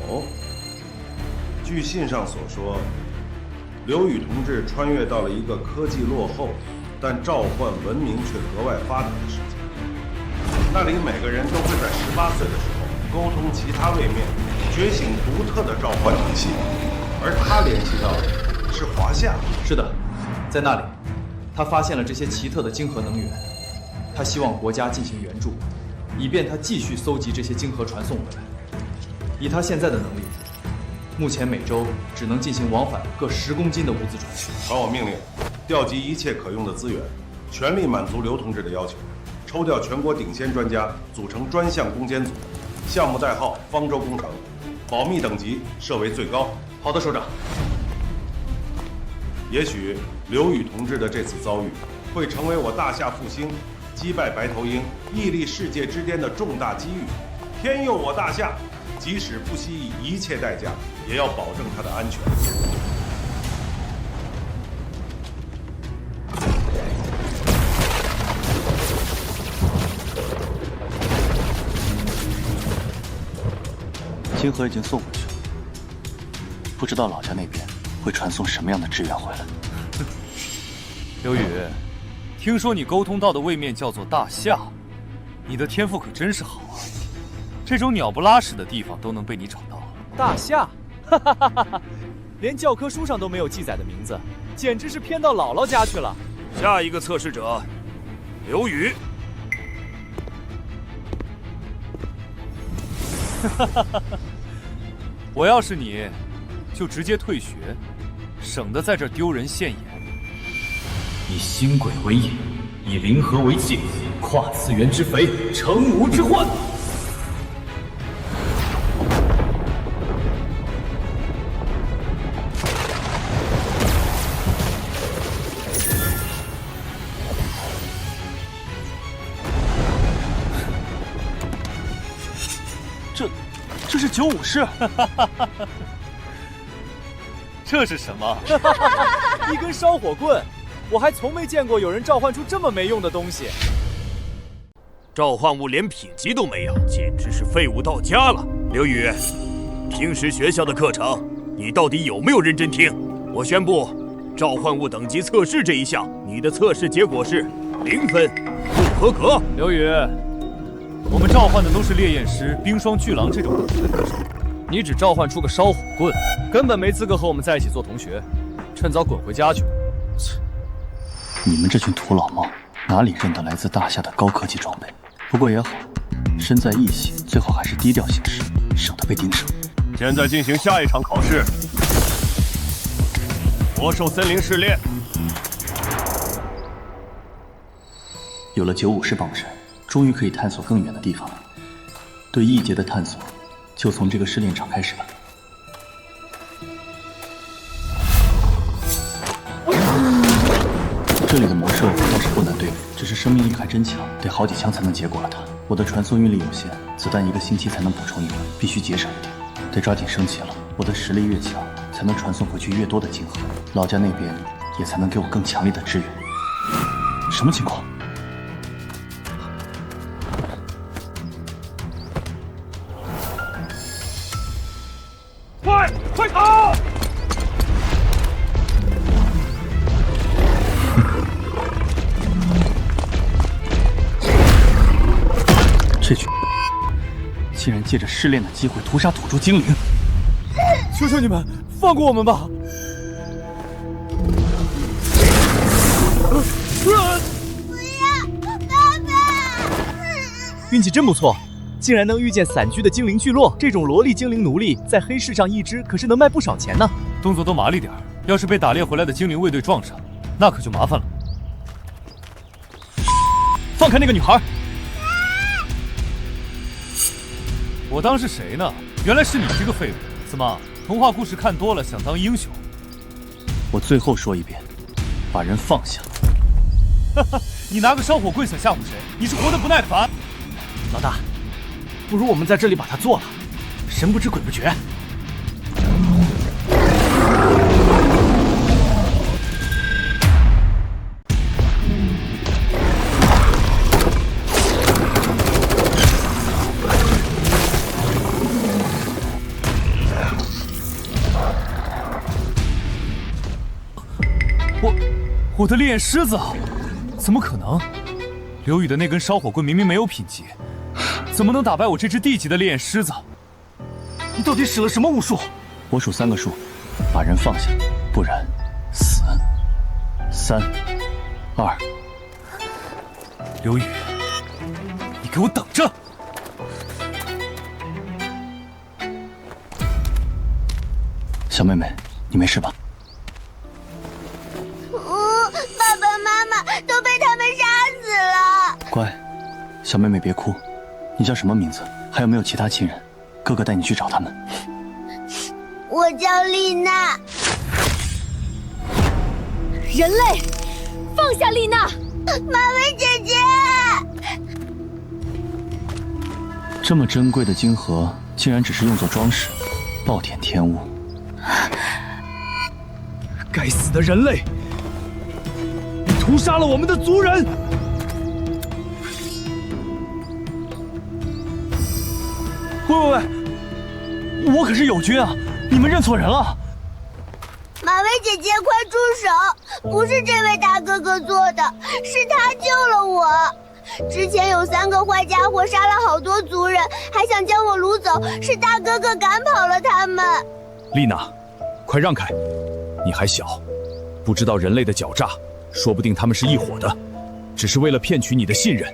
哦，据信上所说，刘宇同志穿越到了一个科技落后，但召唤文明却格外发达的世界。那里每个人都会在18岁的时候沟通其他位面，觉醒独特的召唤体系，而他联系到的是华夏。是的，在那里，他发现了这些奇特的晶核能源，他希望国家进行援助，以便他继续搜集这些晶核传送回来。以他现在的能力，目前每周只能进行往返各10公斤的物资传输。传我命令，调集一切可用的资源，全力满足刘同志的要求，抽调全国顶尖专家组成专项攻坚组，项目代号方舟工程，保密等级设为最高。好的，首长。也许刘宇同志的这次遭遇，会成为我大夏复兴、击败白头鹰、屹立世界之巅的重大机遇。天佑我大夏，即使不惜以一切代价，也要保证他的安全。晶核已经送回去了，不知道老家那边会传送什么样的支援回来。刘宇，听说你沟通到的位面叫做大夏，你的天赋可真是好啊！这种鸟不拉屎的地方都能被你找到。大夏，哈哈哈哈，连教科书上都没有记载的名字，简直是偏到姥姥家去了。下一个测试者，刘宇。哈哈哈！我要是你，就直接退学，省得在这丢人现眼。以星轨为引，以灵核为界，跨次元之匪，成无之患。这是95式，这是什么？一根烧火棍，我还从没见过有人召唤出这么没用的东西。召唤物连品级都没有，简直是废物到家了。刘宇，平时学校的课程你到底有没有认真听？我宣布，召唤物等级测试这一项，你的测试结果是0分，不合格。刘宇，我们召唤的都是烈焰师、冰霜巨狼这种等级的歌手，你只召唤出个烧火棍，根本没资格和我们在一起做同学，趁早滚回家去。你们这群土老帽哪里认得来自大夏的高科技装备？不过也好，身在异形，最好还是低调行事，省得被盯上。现在进行下一场考试，魔兽森林试炼。有了95式棒山，终于可以探索更远的地方了。对异界的探索，就从这个试炼场开始吧。这里的魔兽倒是不难对付，只是生命力还真强，得好几枪才能结果了它。我的传送运力有限，子弹1个星期才能补充一回，必须节省一点，得抓紧升级了。我的实力越强，才能传送回去越多的晶核，老家那边也才能给我更强力的支援。什么情况？快跑！这群竟然借着试炼的机会屠杀土著精灵！求求你们放过我们吧！不要，爸爸！运气真不错，竟然能遇见散居的精灵聚落。这种萝莉精灵奴隶在黑市上一只可是能卖不少钱呢。动作都麻利点，要是被打猎回来的精灵卫队撞上，那可就麻烦了。放开那个女孩！我当是谁呢？原来是你这个废物！怎么，童话故事看多了，想当英雄？我最后说一遍，把人放下！哈哈，你拿个烧火棍想吓唬谁？你是活得不耐烦？老大，不如我们在这里把它做了，神不知鬼不觉。我的烈焰狮子，怎么可能？刘宇的那根烧火棍明明没有品级，怎么能打败我这只地级的烈焰狮子？你到底使了什么巫术？我数3个数，把人放下，不然死。3、2。刘宇，你给我等着！小妹妹，你没事吧？爸爸妈妈都被他们杀死了。乖，小妹妹别哭。你叫什么名字？还有没有其他亲人？哥哥带你去找他们。我叫丽娜。人类，放下丽娜！马薇姐姐，这么珍贵的晶核，竟然只是用作装饰，暴殄天物。该死的人类！你屠杀了我们的族人！喂，我可是友军啊！你们认错人了。马薇姐姐，快住手！不是这位大哥哥做的，是他救了我。之前有3个坏家伙杀了好多族人，还想将我掳走，是大哥哥赶跑了他们。丽娜，快让开！你还小，不知道人类的狡诈，说不定他们是一伙的，只是为了骗取你的信任。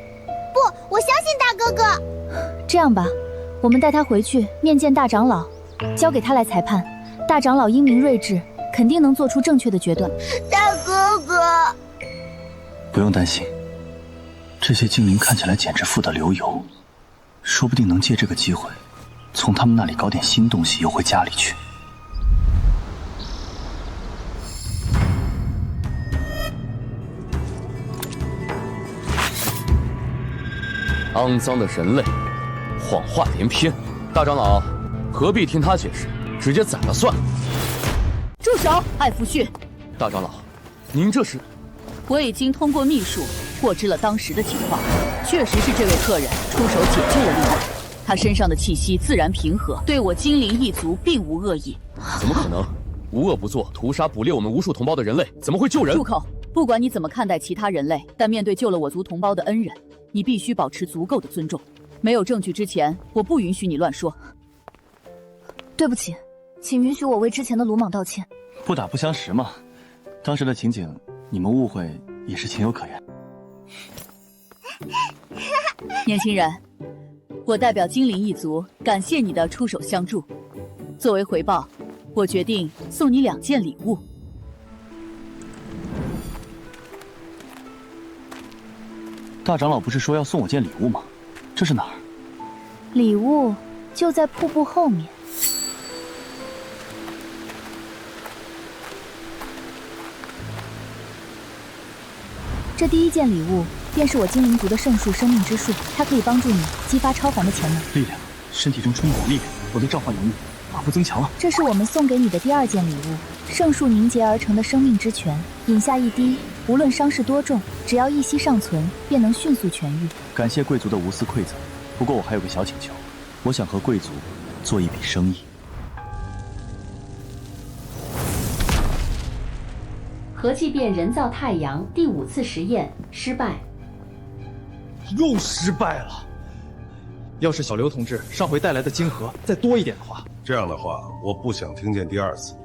不，我相信大哥哥。这样吧，我们带他回去面见大长老，交给他来裁判。大长老英明睿智，肯定能做出正确的决断。大哥哥，不用担心，这些精灵看起来简直富得流油，说不定能借这个机会，从他们那里搞点新东西邮回家里去。肮脏的人类，谎话连篇。大长老，何必听他解释，直接宰了算了。住手，艾弗逊！大长老，您这是？我已经通过秘术获知了当时的情况，确实是这位客人出手解救了丽娜，他身上的气息自然平和，对我精灵一族并无恶意。怎么可能？无恶不作，屠杀捕猎我们无数同胞的人类，怎么会救人？住口！不管你怎么看待其他人类，但面对救了我族同胞的恩人，你必须保持足够的尊重。没有证据之前，我不允许你乱说。对不起，请允许我为之前的鲁莽道歉。不打不相识嘛，当时的情景你们误会也是情有可原。年轻人，我代表精灵一族感谢你的出手相助，作为回报，我决定送你2件礼物。大长老不是说要送我件礼物吗？这是哪儿？礼物就在瀑布后面。这第1件礼物便是我精灵族的圣树生命之树，它可以帮助你激发超凡的潜能。力量，身体中充满力量，我的召唤能力大幅增强了。这是我们送给你的第2件礼物，圣树凝结而成的生命之泉，饮下1滴，无论伤势多重，只要1息尚存，便能迅速痊愈。感谢贵族的无私馈赠，不过我还有个小请求，我想和贵族做一笔生意。核气变人造太阳第5次实验失败，又失败了。要是小刘同志上回带来的晶核再多一点的话，这样的话我不想听见第2次。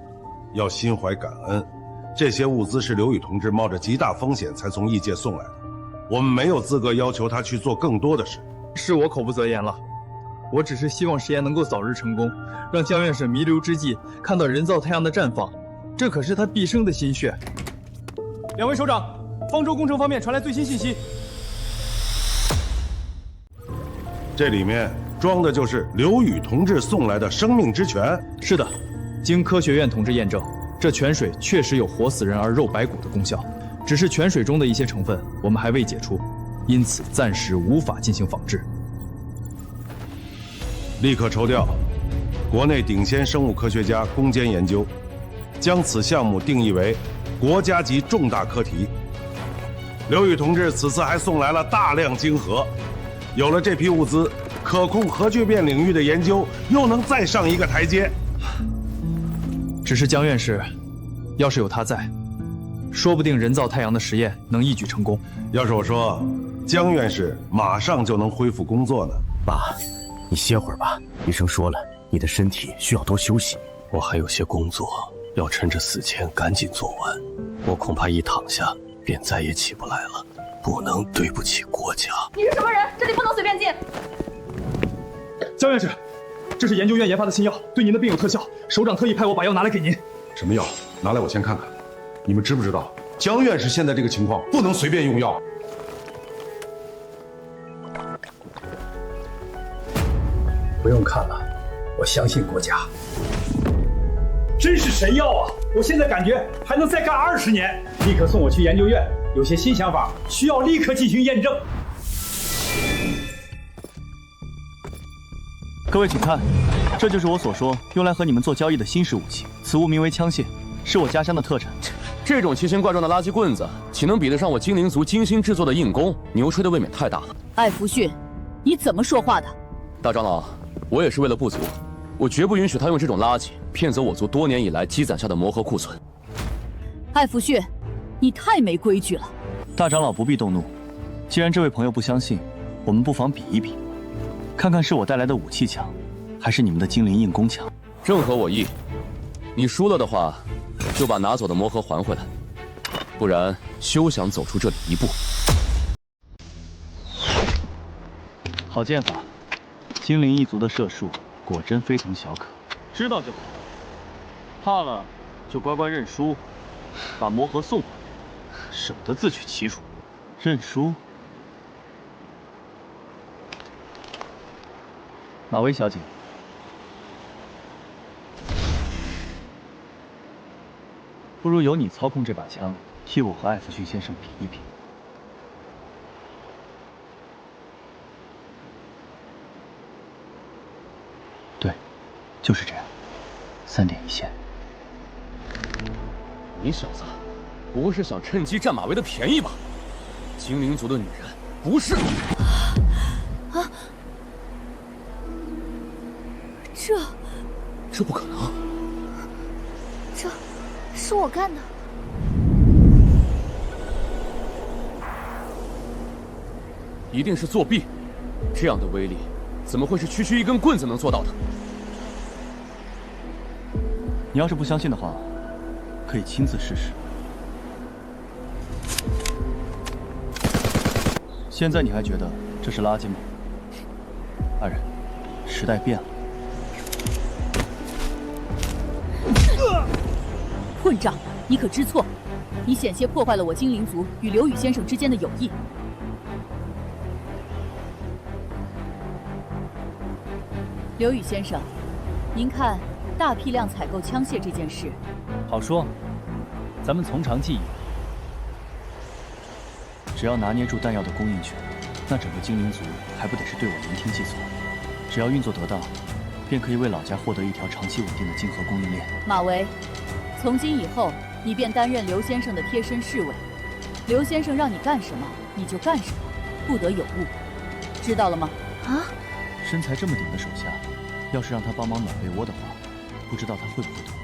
要心怀感恩，这些物资是刘宇同志冒着极大风险才从异界送来的，我们没有资格要求他去做更多的事。是我口不择言了，我只是希望实验能够早日成功，让江院士弥留之际看到人造太阳的绽放，这可是他毕生的心血。2位首长，方舟工程方面传来最新信息，这里面装的就是刘宇同志送来的生命之泉。是的，经科学院同志验证，这泉水确实有活死人而肉白骨的功效，只是泉水中的一些成分我们还未解出，因此暂时无法进行仿制。立刻抽调国内顶尖生物科学家攻坚研究，将此项目定义为国家级重大课题。刘宇同志此次还送来了大量晶核，有了这批物资，可控核聚变领域的研究又能再上一个台阶。只是江院士，要是有他在，说不定人造太阳的实验能一举成功。要是我说，江院士马上就能恢复工作呢。爸，你歇会儿吧，医生说了，你的身体需要多休息。我还有些工作要趁着死前赶紧做完，我恐怕一躺下便再也起不来了，不能对不起国家。你是什么人？这里不能随便进。江院士，这是研究院研发的新药，对您的病有特效。首长特意派我把药拿来给您。什么药？拿来我先看看。你们知不知道，江院士现在这个情况不能随便用药。不用看了，我相信国家。真是神药啊！我现在感觉还能再干20年。立刻送我去研究院，有些新想法，需要立刻进行验证。各位请看，这就是我所说用来和你们做交易的新式武器。此物名为枪械，是我家乡的特产。这种奇形怪状的垃圾棍子，岂能比得上我精灵族精心制作的硬弓？牛吹的未免太大了。艾弗逊，你怎么说话的？大长老，我也是为了部族，我绝不允许他用这种垃圾骗走我族多年以来积攒下的魔核库存。艾弗逊，你太没规矩了。大长老不必动怒，既然这位朋友不相信，我们不妨比一比，看看是我带来的武器强，还是你们的精灵硬弓强。正合我意。你输了的话，就把拿走的魔核还回来，不然休想走出这里一步。好剑法，精灵一族的射术果真非同小可。知道就好，怕了就乖乖认输，把魔核送回来，省得自取其辱。认输？马薇小姐，不如由你操控这把枪，替我和艾弗逊先生比一比。对，就是这样，3点一线。你小子，不会是想趁机占马薇的便宜吧？精灵族的女人不是。啊！这不可能。这是我干的。一定是作弊。这样的威力，怎么会是区区一根棍子能做到的？你要是不相信的话，可以亲自试试。现在你还觉得这是垃圾吗？大人，时代变了。混账！你可知错？你险些破坏了我精灵族与刘宇先生之间的友谊。刘宇先生，您看，大批量采购枪械这件事，好说，咱们从长计议。只要拿捏住弹药的供应权，那整个精灵族还不得是对我言听计从？只要运作得当，便可以为老家获得一条长期稳定的晶核供应链。马维，从今以后，你便担任刘先生的贴身侍卫。刘先生让你干什么，你就干什么，不得有误，知道了吗？啊！身材这么顶的手下，要是让他帮忙暖被窝的话，不知道他会不会同意。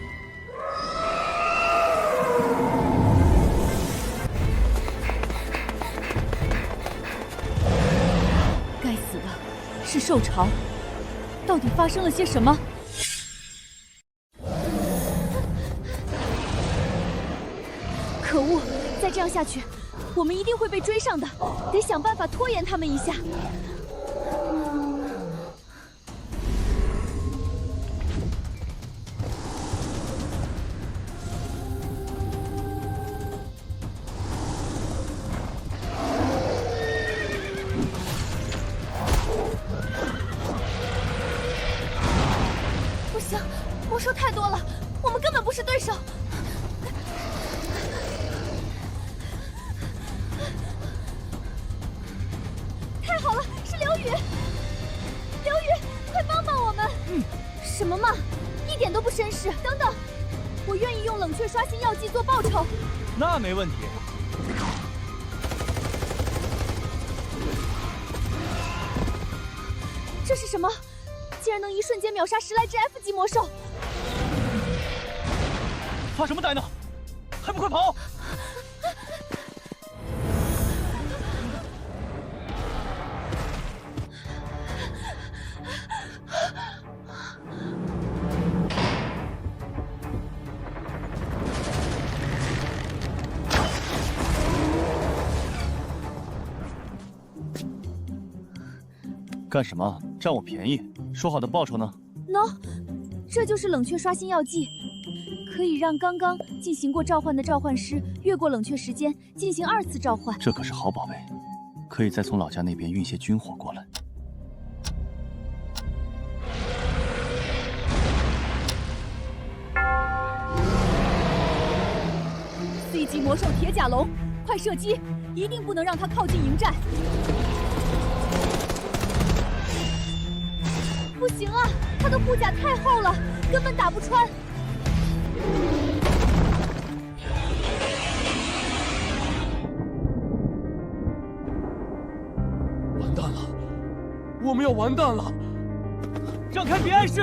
该死的，是受潮！到底发生了些什么？可恶！再这样下去，我们一定会被追上的，得想办法拖延他们一下。不行，魔兽太多了，我们根本不是对手。太好了，是刘宇！刘宇，快帮帮我们！什么嘛，一点都不绅士。等等，我愿意用冷却刷新药剂做报酬。那没问题。这是什么？竟然能一瞬间秒杀10来只 F 级魔兽！发什么呆呢？还不快跑！干什么？占我便宜？说好的报酬呢？ 喏，这就是冷却刷新药剂，可以让刚刚进行过召唤的召唤师越过冷却时间进行2次召唤。这可是好宝贝，可以再从老家那边运些军火过来。 4级魔兽铁甲龙，快射击！一定不能让他靠近营寨。不行啊，他的护甲太厚了，根本打不穿。完蛋了，我们要完蛋了！让开，别碍事！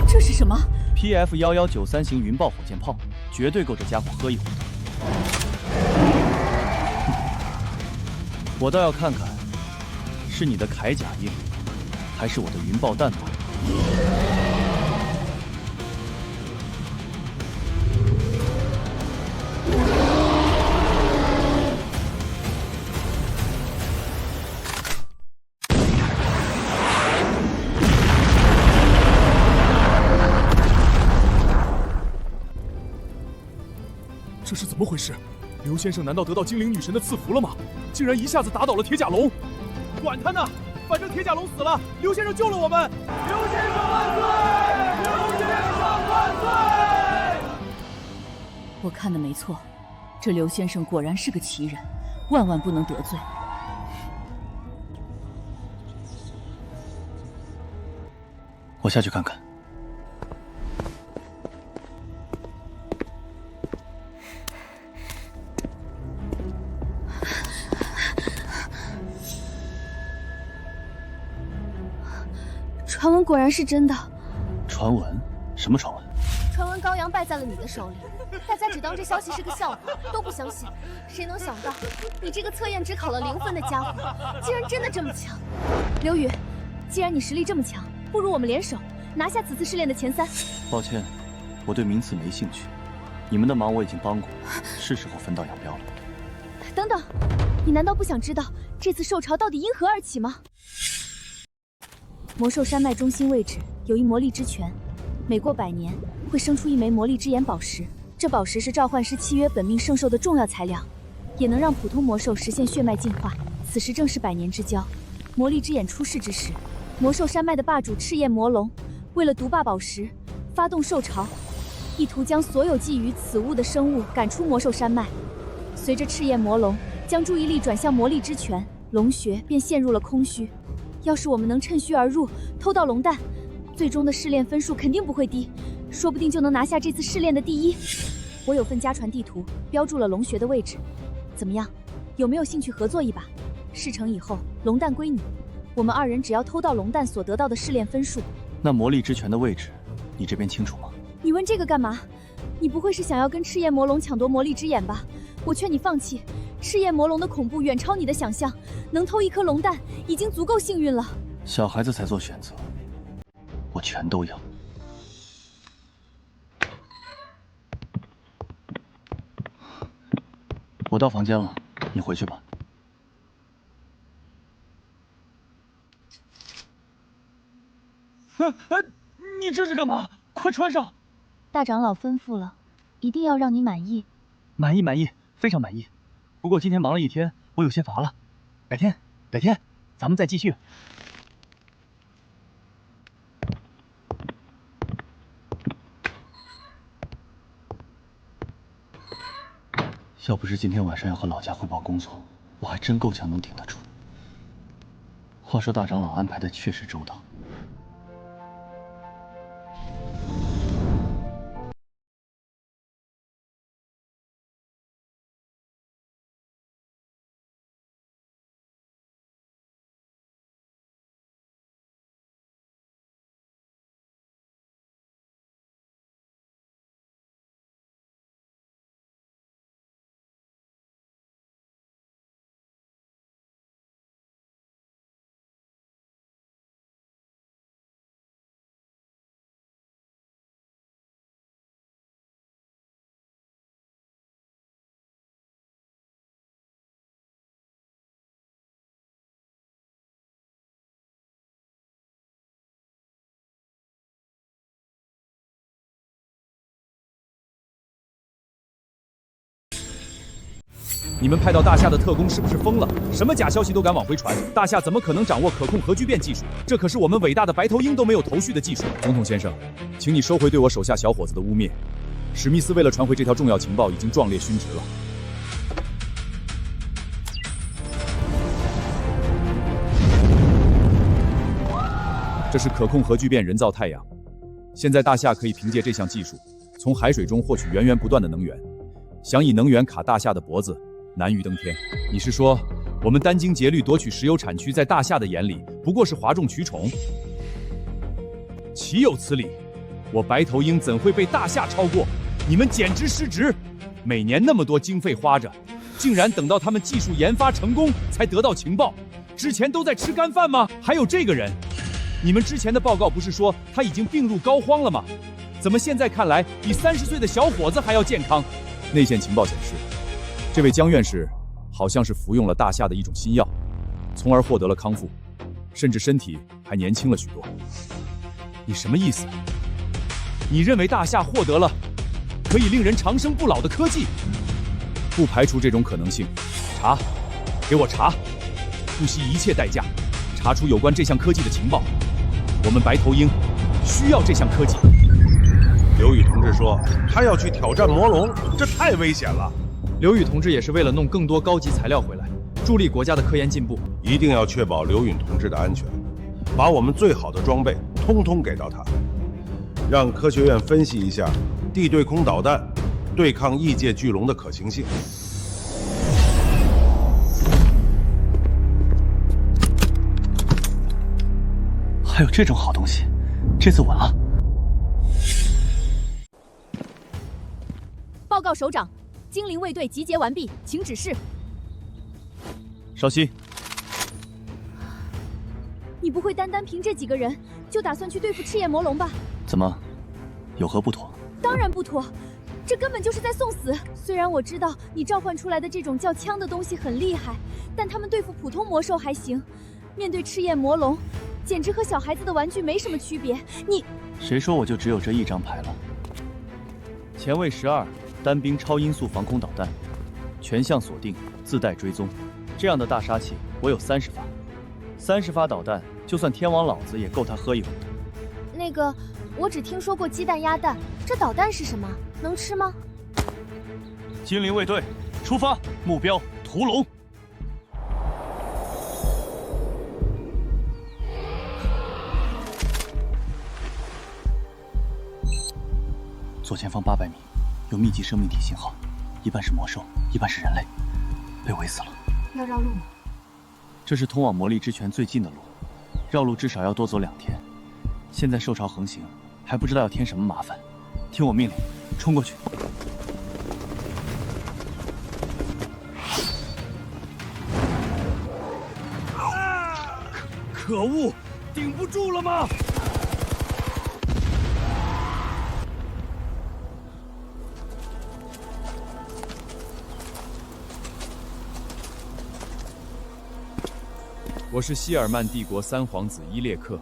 这是什么 ？PF1193型云豹火箭炮，绝对够这家伙喝一壶的。我倒要看看，是你的铠甲硬，还是我的云豹弹头？这是怎么回事？刘先生难道得到精灵女神的赐福了吗？竟然一下子打倒了铁甲龙！管他呢，反正铁甲龙死了，刘先生救了我们！刘先生万岁！刘先生万岁！我看的没错，这刘先生果然是个奇人，万万不能得罪。我下去看看。 传闻果然是真的。传闻？什么传闻？传闻高阳败在了你的手里，大家只当这消息是个笑话，都不相信。谁能想到，你这个测验只考了0分的家伙，竟然真的这么强！刘宇，既然你实力这么强，不如我们联手拿下此次试炼的前3。抱歉，我对名次没兴趣。你们的忙我已经帮过，是时候分道扬镳了。等等，你难道不想知道这次兽潮到底因何而起吗？ 魔兽山脉中心位置有一魔力之泉，每过100年会生出一枚魔力之眼宝石。这宝石是召唤师契约本命圣兽的重要材料，也能让普通魔兽实现血脉进化。此时正是100年之交，魔力之眼出世之时。魔兽山脉的霸主赤焰魔龙为了独霸宝石，发动兽潮，意图将所有觊觎此物的生物赶出魔兽山脉。随着赤焰魔龙将注意力转向魔力之泉，龙穴便陷入了空虚。 要是我们能趁虚而入，偷到龙蛋，最终的试炼分数肯定不会低，说不定就能拿下这次试炼的第1。我有份家传地图，标注了龙穴的位置，怎么样？有没有兴趣合作一把？事成以后，龙蛋归你，我们2人只要偷到龙蛋所得到的试炼分数。那魔力之泉的位置，你这边清楚吗？你问这个干嘛？你不会是想要跟赤焰魔龙抢夺魔力之眼吧？我劝你放弃。 赤焰魔龙的恐怖远超你的想象，能偷1颗龙蛋已经足够幸运了。小孩子才做选择，我全都要。我到房间了，你回去吧。你这是干嘛？快穿上！大长老吩咐了，一定要让你满意。满意，非常满意。 不过今天忙了一天，我有些乏了。改天，咱们再继续。要不是今天晚上要和老家汇报工作，我还真够呛能顶得住。话说大长老安排的确实周到。你们派到大夏的特工是不是疯了？什么假消息都敢往回传？大夏怎么可能掌握可控核聚变技术？这可是我们伟大的白头鹰都没有头绪的技术。总统先生，请你收回对我手下小伙子的污蔑。史密斯为了传回这条重要情报，已经壮烈殉职了。这是可控核聚变人造太阳。现在大夏可以凭借这项技术，从海水中获取源源不断的能源。想以能源卡大夏的脖子，难于登天。你是说，我们殚精竭虑夺取石油产区，在大夏的眼里不过是哗众取宠？岂有此理！我白头鹰怎会被大夏超过？你们简直失职！每年那么多经费花着，竟然等到他们技术研发成功才得到情报，之前都在吃干饭吗？还有这个人，你们之前的报告不是说他已经病入膏肓了吗？怎么现在看来比30岁的小伙子还要健康？内线情报显示，这位江院士好像是服用了大夏的一种新药，从而获得了康复，甚至身体还年轻了许多。你什么意思？你认为大夏获得了可以令人长生不老的科技？不排除这种可能性。查，给我查，不惜一切代价查出有关这项科技的情报。我们白头鹰需要这项科技。刘宇同志说，他要去挑战魔龙，这太危险了。刘宇同志也是为了弄更多高级材料回来，助力国家的科研进步。一定要确保刘允同志的安全，把我们最好的装备通通给到他，让科学院分析一下地对空导弹对抗异界巨龙的可行性。还有这种好东西，这次稳了。报告首长，精灵卫队集结完毕，请指示。稍息。你不会单凭这几个人就打算去对付赤焰魔龙吧？怎么，有何不妥？当然不妥，这根本就是在送死。虽然我知道你召唤出来的这种叫枪的东西很厉害，但他们对付普通魔兽还行，面对赤焰魔龙，简直和小孩子的玩具没什么区别。你谁说我就只有这一张牌了？前卫12。单兵超音速防空导弹，全向锁定，自带追踪。这样的大杀器，我有30发。30发导弹，就算天王老子也够他喝一壶的。那个，我只听说过鸡蛋鸭蛋，这导弹是什么？能吃吗？精灵卫队，出发，目标屠龙。左前方800米。有密集生命体信号，一半是魔兽，一半是人类，被围死了。要绕路吗？这是通往魔力之泉最近的路，绕路至少要多走2天。现在兽潮横行，还不知道要添什么麻烦。听我命令，冲过去！可恶，顶不住了吗？我是希尔曼帝国3皇子伊列克，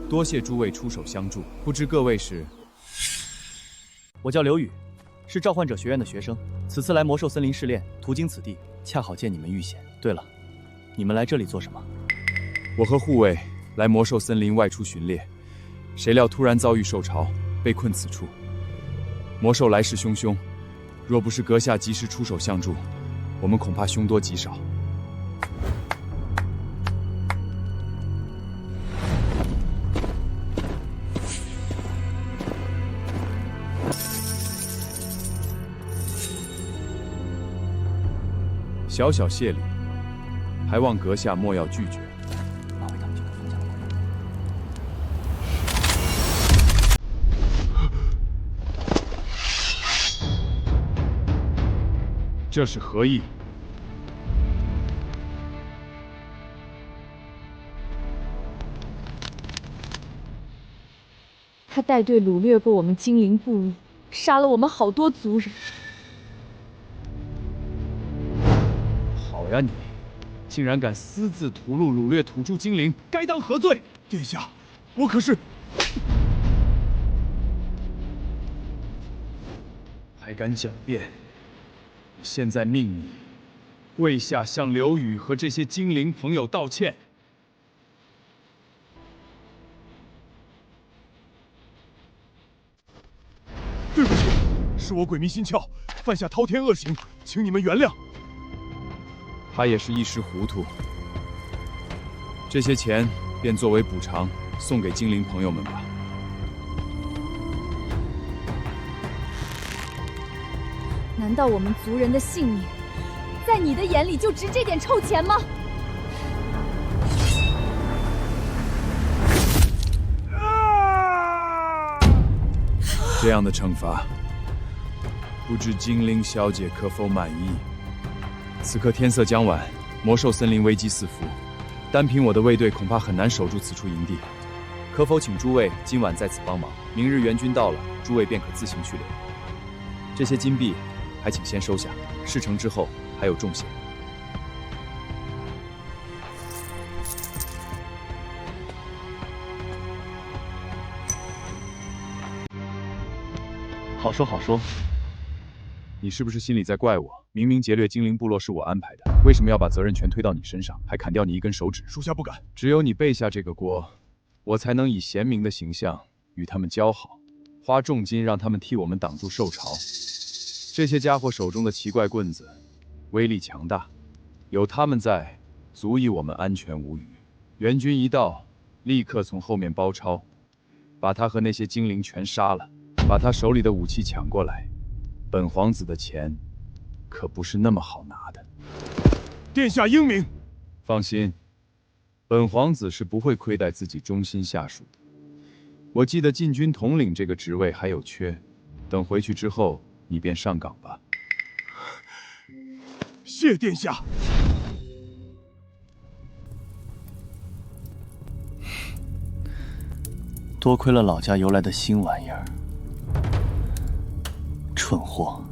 多谢诸位出手相助。不知各位是？我叫刘宇，是召唤者学院的学生。此次来魔兽森林试炼，途经此地，恰好见你们遇险。对了，你们来这里做什么？我和护卫来魔兽森林外出巡猎，谁料突然遭遇兽潮，被困此处。魔兽来势汹汹，若不是阁下及时出手相助，我们恐怕凶多吉少。小小谢礼，还望阁下莫要拒绝。这是何意？他带队掳掠过我们精灵部落，杀了我们好多族人。好呀你，竟然敢私自屠戮掳掠土著精灵，该当何罪？殿下，我可是……还敢狡辩！现在命你，跪下向刘宇和这些精灵朋友道歉。对不起，是我鬼迷心窍，犯下滔天恶行，请你们原谅。他也是一时糊涂，这些钱便作为补偿送给精灵朋友们吧。难道我们族人的性命，在你的眼里就值这点臭钱吗？这样的惩罚，不知精灵小姐可否满意？此刻天色将晚，魔兽森林危机四伏，单凭我的卫队恐怕很难守住此处营地。可否请诸位今晚在此帮忙？明日援军到了，诸位便可自行去留。这些金币，还请先收下。事成之后，还有重谢。好说好说。你是不是心里在怪我？明明劫掠精灵部落是我安排的，为什么要把责任全推到你身上，还砍掉你一根手指？属下不敢。只有你背下这个锅，我才能以贤明的形象与他们交好，花重金让他们替我们挡住兽潮。这些家伙手中的奇怪棍子，威力强大，有他们在，足以我们安全无虞。援军一到，立刻从后面包抄，把他和那些精灵全杀了，把他手里的武器抢过来。本皇子的钱，可不是那么好拿的。殿下英明，放心，本皇子是不会亏待自己忠心下属的。我记得禁军统领这个职位还有缺，等回去之后，你便上岗吧。谢殿下。多亏了老家邮来的新玩意儿。蠢货，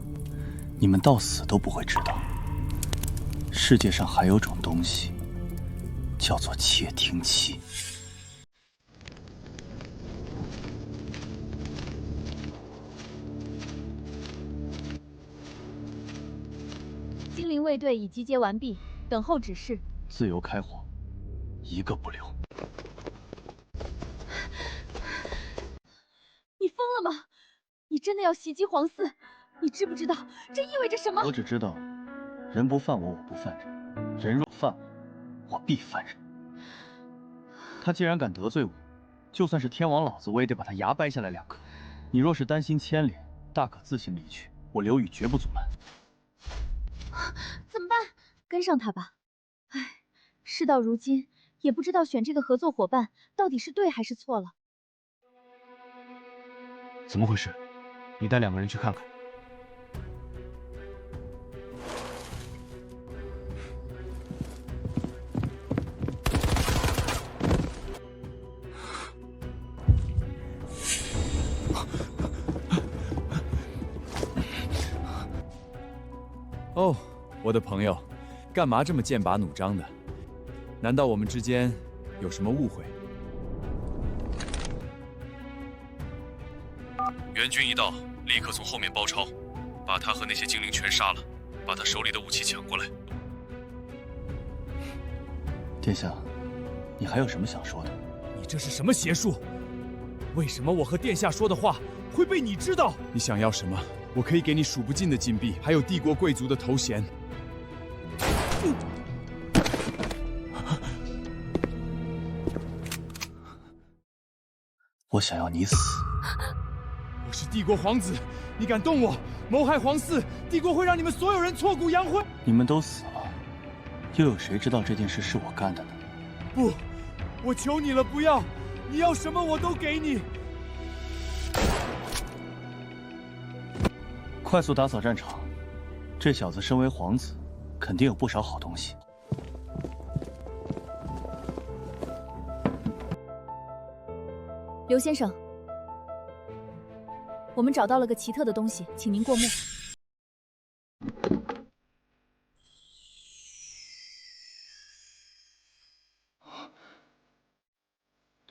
你们到死都不会知道，世界上还有种东西，叫做窃听器。精灵卫队已集结完毕，等候指示。自由开火，一个不留。你疯了吗？你真的要袭击皇嗣？你知不知道这意味着什么？我只知道，人不犯我，我不犯人；人若犯我，我必犯人。他既然敢得罪我，就算是天王老子，我也得把他牙掰下来2颗。你若是担心牵连，大可自行离去，我刘宇绝不阻拦。怎么办？跟上他吧。唉，事到如今，也不知道选这个合作伙伴到底是对还是错了。怎么回事？你带2个人去看看。哦，我的朋友，干嘛这么剑拔弩张的？难道我们之间有什么误会？援军一到，立刻从后面包抄，把他和那些精灵全杀了，把他手里的武器抢过来。殿下，你还有什么想说的？你这是什么邪术？为什么我和殿下说的话会被你知道？你想要什么？我可以给你数不尽的金币，还有帝国贵族的头衔。我想要你死。我是帝国皇子，你敢动我，谋害皇嗣，帝国会让你们所有人挫骨扬灰。你们都死了，又有谁知道这件事是我干的呢？不，我求你了，不要！你要什么我都给你。快速打扫战场，这小子身为皇子，肯定有不少好东西。刘先生，我们找到了个奇特的东西，请您过目。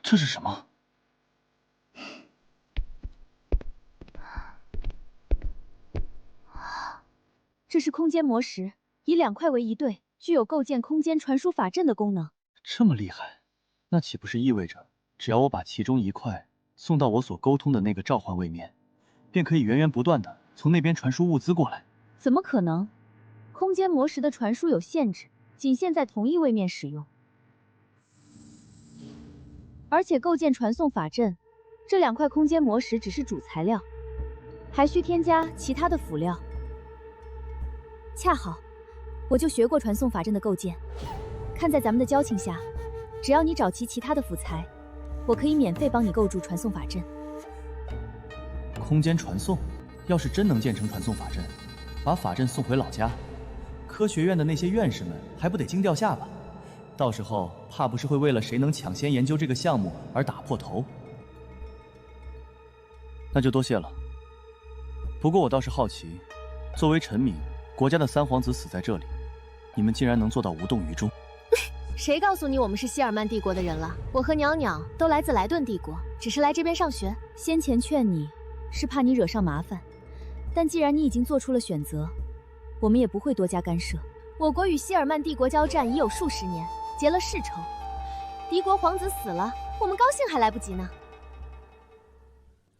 这是什么？这是空间魔石，以2块为一对，具有构建空间传输法阵的功能。这么厉害，那岂不是意味着，只要我把其中1块送到我所沟通的那个召唤位面，便可以源源不断的从那边传输物资过来？怎么可能？空间魔石的传输有限制，仅限在同一位面使用。而且构建传送法阵，这2块空间魔石只是主材料，还需添加其他的辅料。恰好，我就学过传送法阵的构建，看在咱们的交情下，只要你找齐其他的辅材，我可以免费帮你构筑传送法阵。空间传送，要是真能建成传送法阵，把法阵送回老家，科学院的那些院士们还不得惊掉下巴？到时候怕不是会为了谁能抢先研究这个项目而打破头。那就多谢了。不过我倒是好奇，作为臣民，国家的3皇子死在这里，你们竟然能做到无动于衷？谁告诉你我们是希尔曼帝国的人了？我和袅袅都来自莱顿帝国，只是来这边上学。先前劝你是怕你惹上麻烦，但既然你已经做出了选择，我们也不会多加干涉。我国与希尔曼帝国交战已有数十年，结了世仇。敌国皇子死了，我们高兴还来不及呢。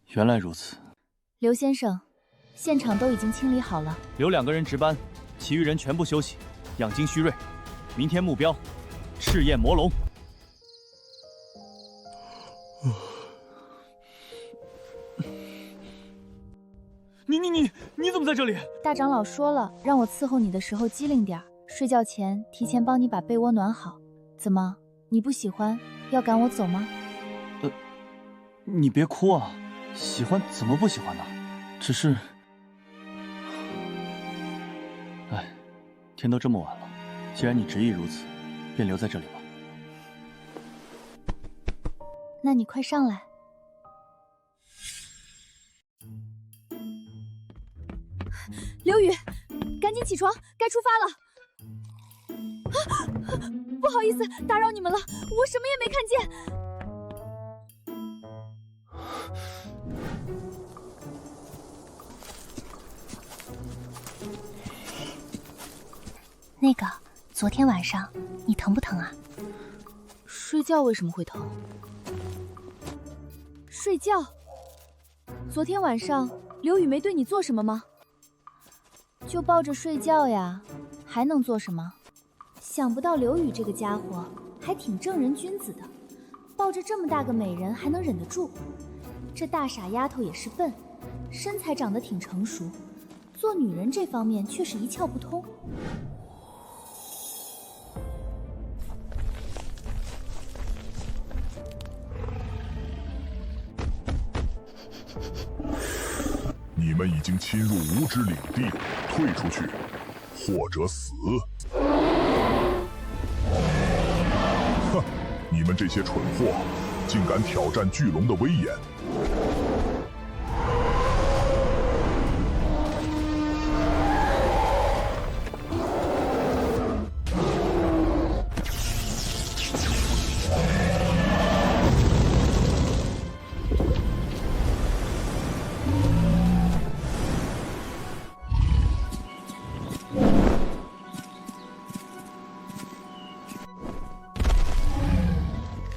原来如此。刘先生，现场都已经清理好了，留2个人值班，其余人全部休息，养精蓄锐。明天目标：赤焰魔龙。你怎么在这里？大长老说了，让我伺候你的时候机灵点，睡觉前提前帮你把被窝暖好。怎么，你不喜欢，要赶我走吗？你别哭啊，喜欢怎么不喜欢呢？只是，哎，天都这么晚了，既然你执意如此，便留在这里吧。那你快上来。刘宇，赶紧起床，该出发了。不好意思，打扰你们了，我什么也没看见。那个，昨天晚上你疼不疼啊？睡觉为什么会疼？睡觉？昨天晚上刘宇没对你做什么吗？就抱着睡觉呀，还能做什么？想不到刘宇这个家伙还挺正人君子的，抱着这么大个美人还能忍得住。这大傻丫头也是笨，身材长得挺成熟，做女人这方面却是一窍不通。你们已经侵入无知领地，退出去，或者死！哼，你们这些蠢货，竟敢挑战巨龙的威严！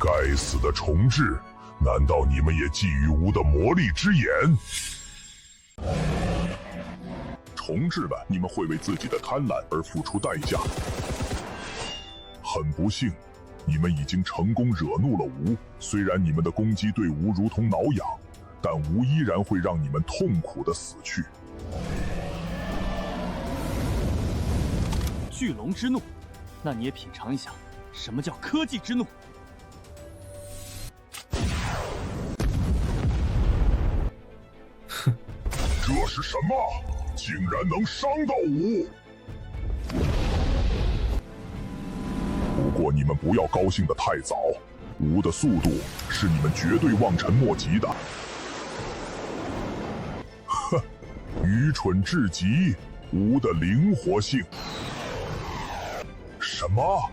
该死的重置，难道你们也觊觎吾的魔力之眼？重置们，你们会为自己的贪婪而付出代价。很不幸，你们已经成功惹怒了吾。虽然你们的攻击对吾如同挠痒，但吾依然会让你们痛苦的死去。巨龙之怒，那你也品尝一下什么叫科技之怒。哼，这是什么？竟然能伤到吾！不过你们不要高兴得太早，吾的速度是你们绝对望尘莫及的。哼，愚蠢至极，吾的灵活性。什么？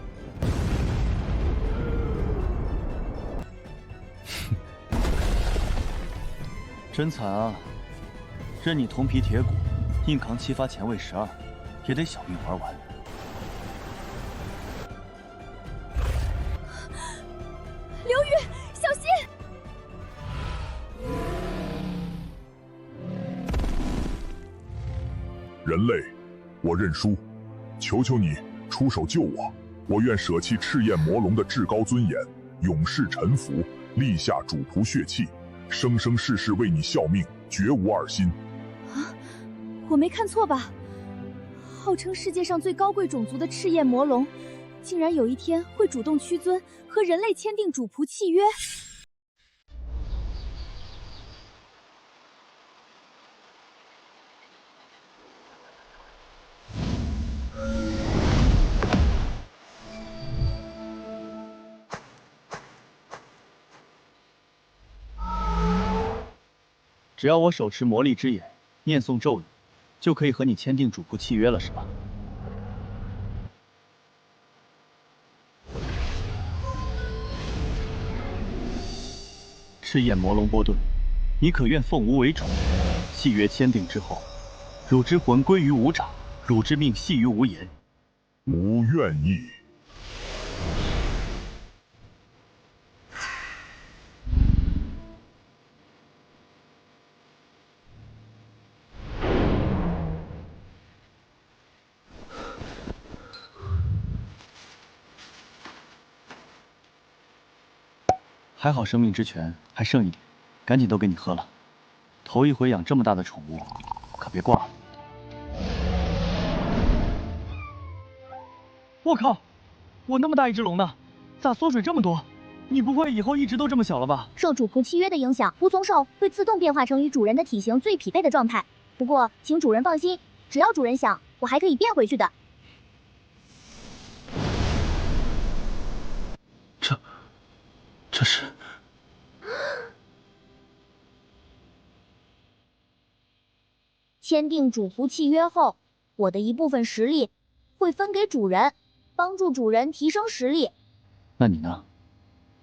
真惨啊！任你铜皮铁骨，硬扛7发前卫12，也得小命玩完。刘宇，小心！人类，我认输，求求你出手救我！我愿舍弃赤焰魔龙的至高尊严，永世臣服，立下主仆血契，生生世世为你效命，绝无二心。啊，我没看错吧？号称世界上最高贵种族的赤焰魔龙，竟然有一天会主动屈尊，和人类签订主仆契约。只要我手持魔力之眼，念诵咒语，就可以和你签订主仆契约了，是吧？赤焰魔龙波顿，你可愿奉吾为主？契约签订之后，汝之魂归于吾掌，汝之命系于吾言。吾愿意。还好生命之泉还剩一点，赶紧都给你喝了。头一回养这么大的宠物，可别挂了。我靠，我那么大一只龙呢，咋缩水这么多？你不会以后一直都这么小了吧？受主仆契约的影响，无从兽会自动变化成与主人的体型最匹配的状态。不过，请主人放心，只要主人想，我还可以变回去的。这是签订主仆契约后，我的一部分实力会分给主人，帮助主人提升实力。那你呢？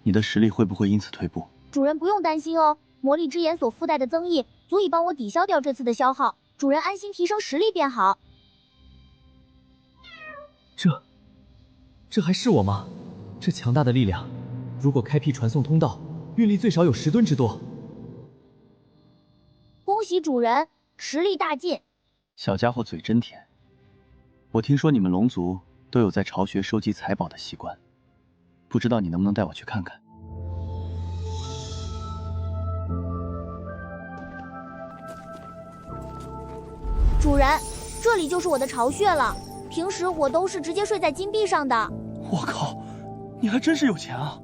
你的实力会不会因此退步？主人不用担心哦，魔力之眼所附带的增益足以帮我抵消掉这次的消耗，主人安心提升实力便好。这还是我吗？这强大的力量，如果开辟传送通道，运力最少有10吨之多。恭喜主人，实力大进。小家伙嘴真甜。我听说你们龙族都有在巢穴收集财宝的习惯，不知道你能不能带我去看看？主人，这里就是我的巢穴了。平时我都是直接睡在金币上的。我靠，你还真是有钱啊！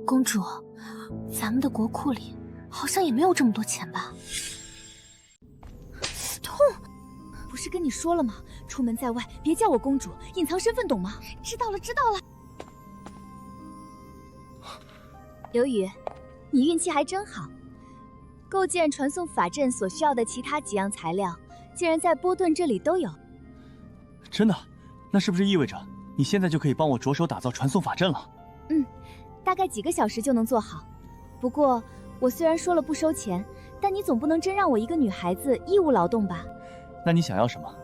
公主，咱们的国库里好像也没有这么多钱吧？痛！不是跟你说了吗？出门在外别叫我公主，隐藏身份懂吗？知道了，知道了。刘宇，你运气还真好，构建传送法阵所需要的其他几样材料，竟然在波顿这里都有。真的？那是不是意味着你现在就可以帮我着手打造传送法阵了？大概几个小时就能做好。不过我虽然说了不收钱，但你总不能真让我一个女孩子义务劳动吧？那你想要什么？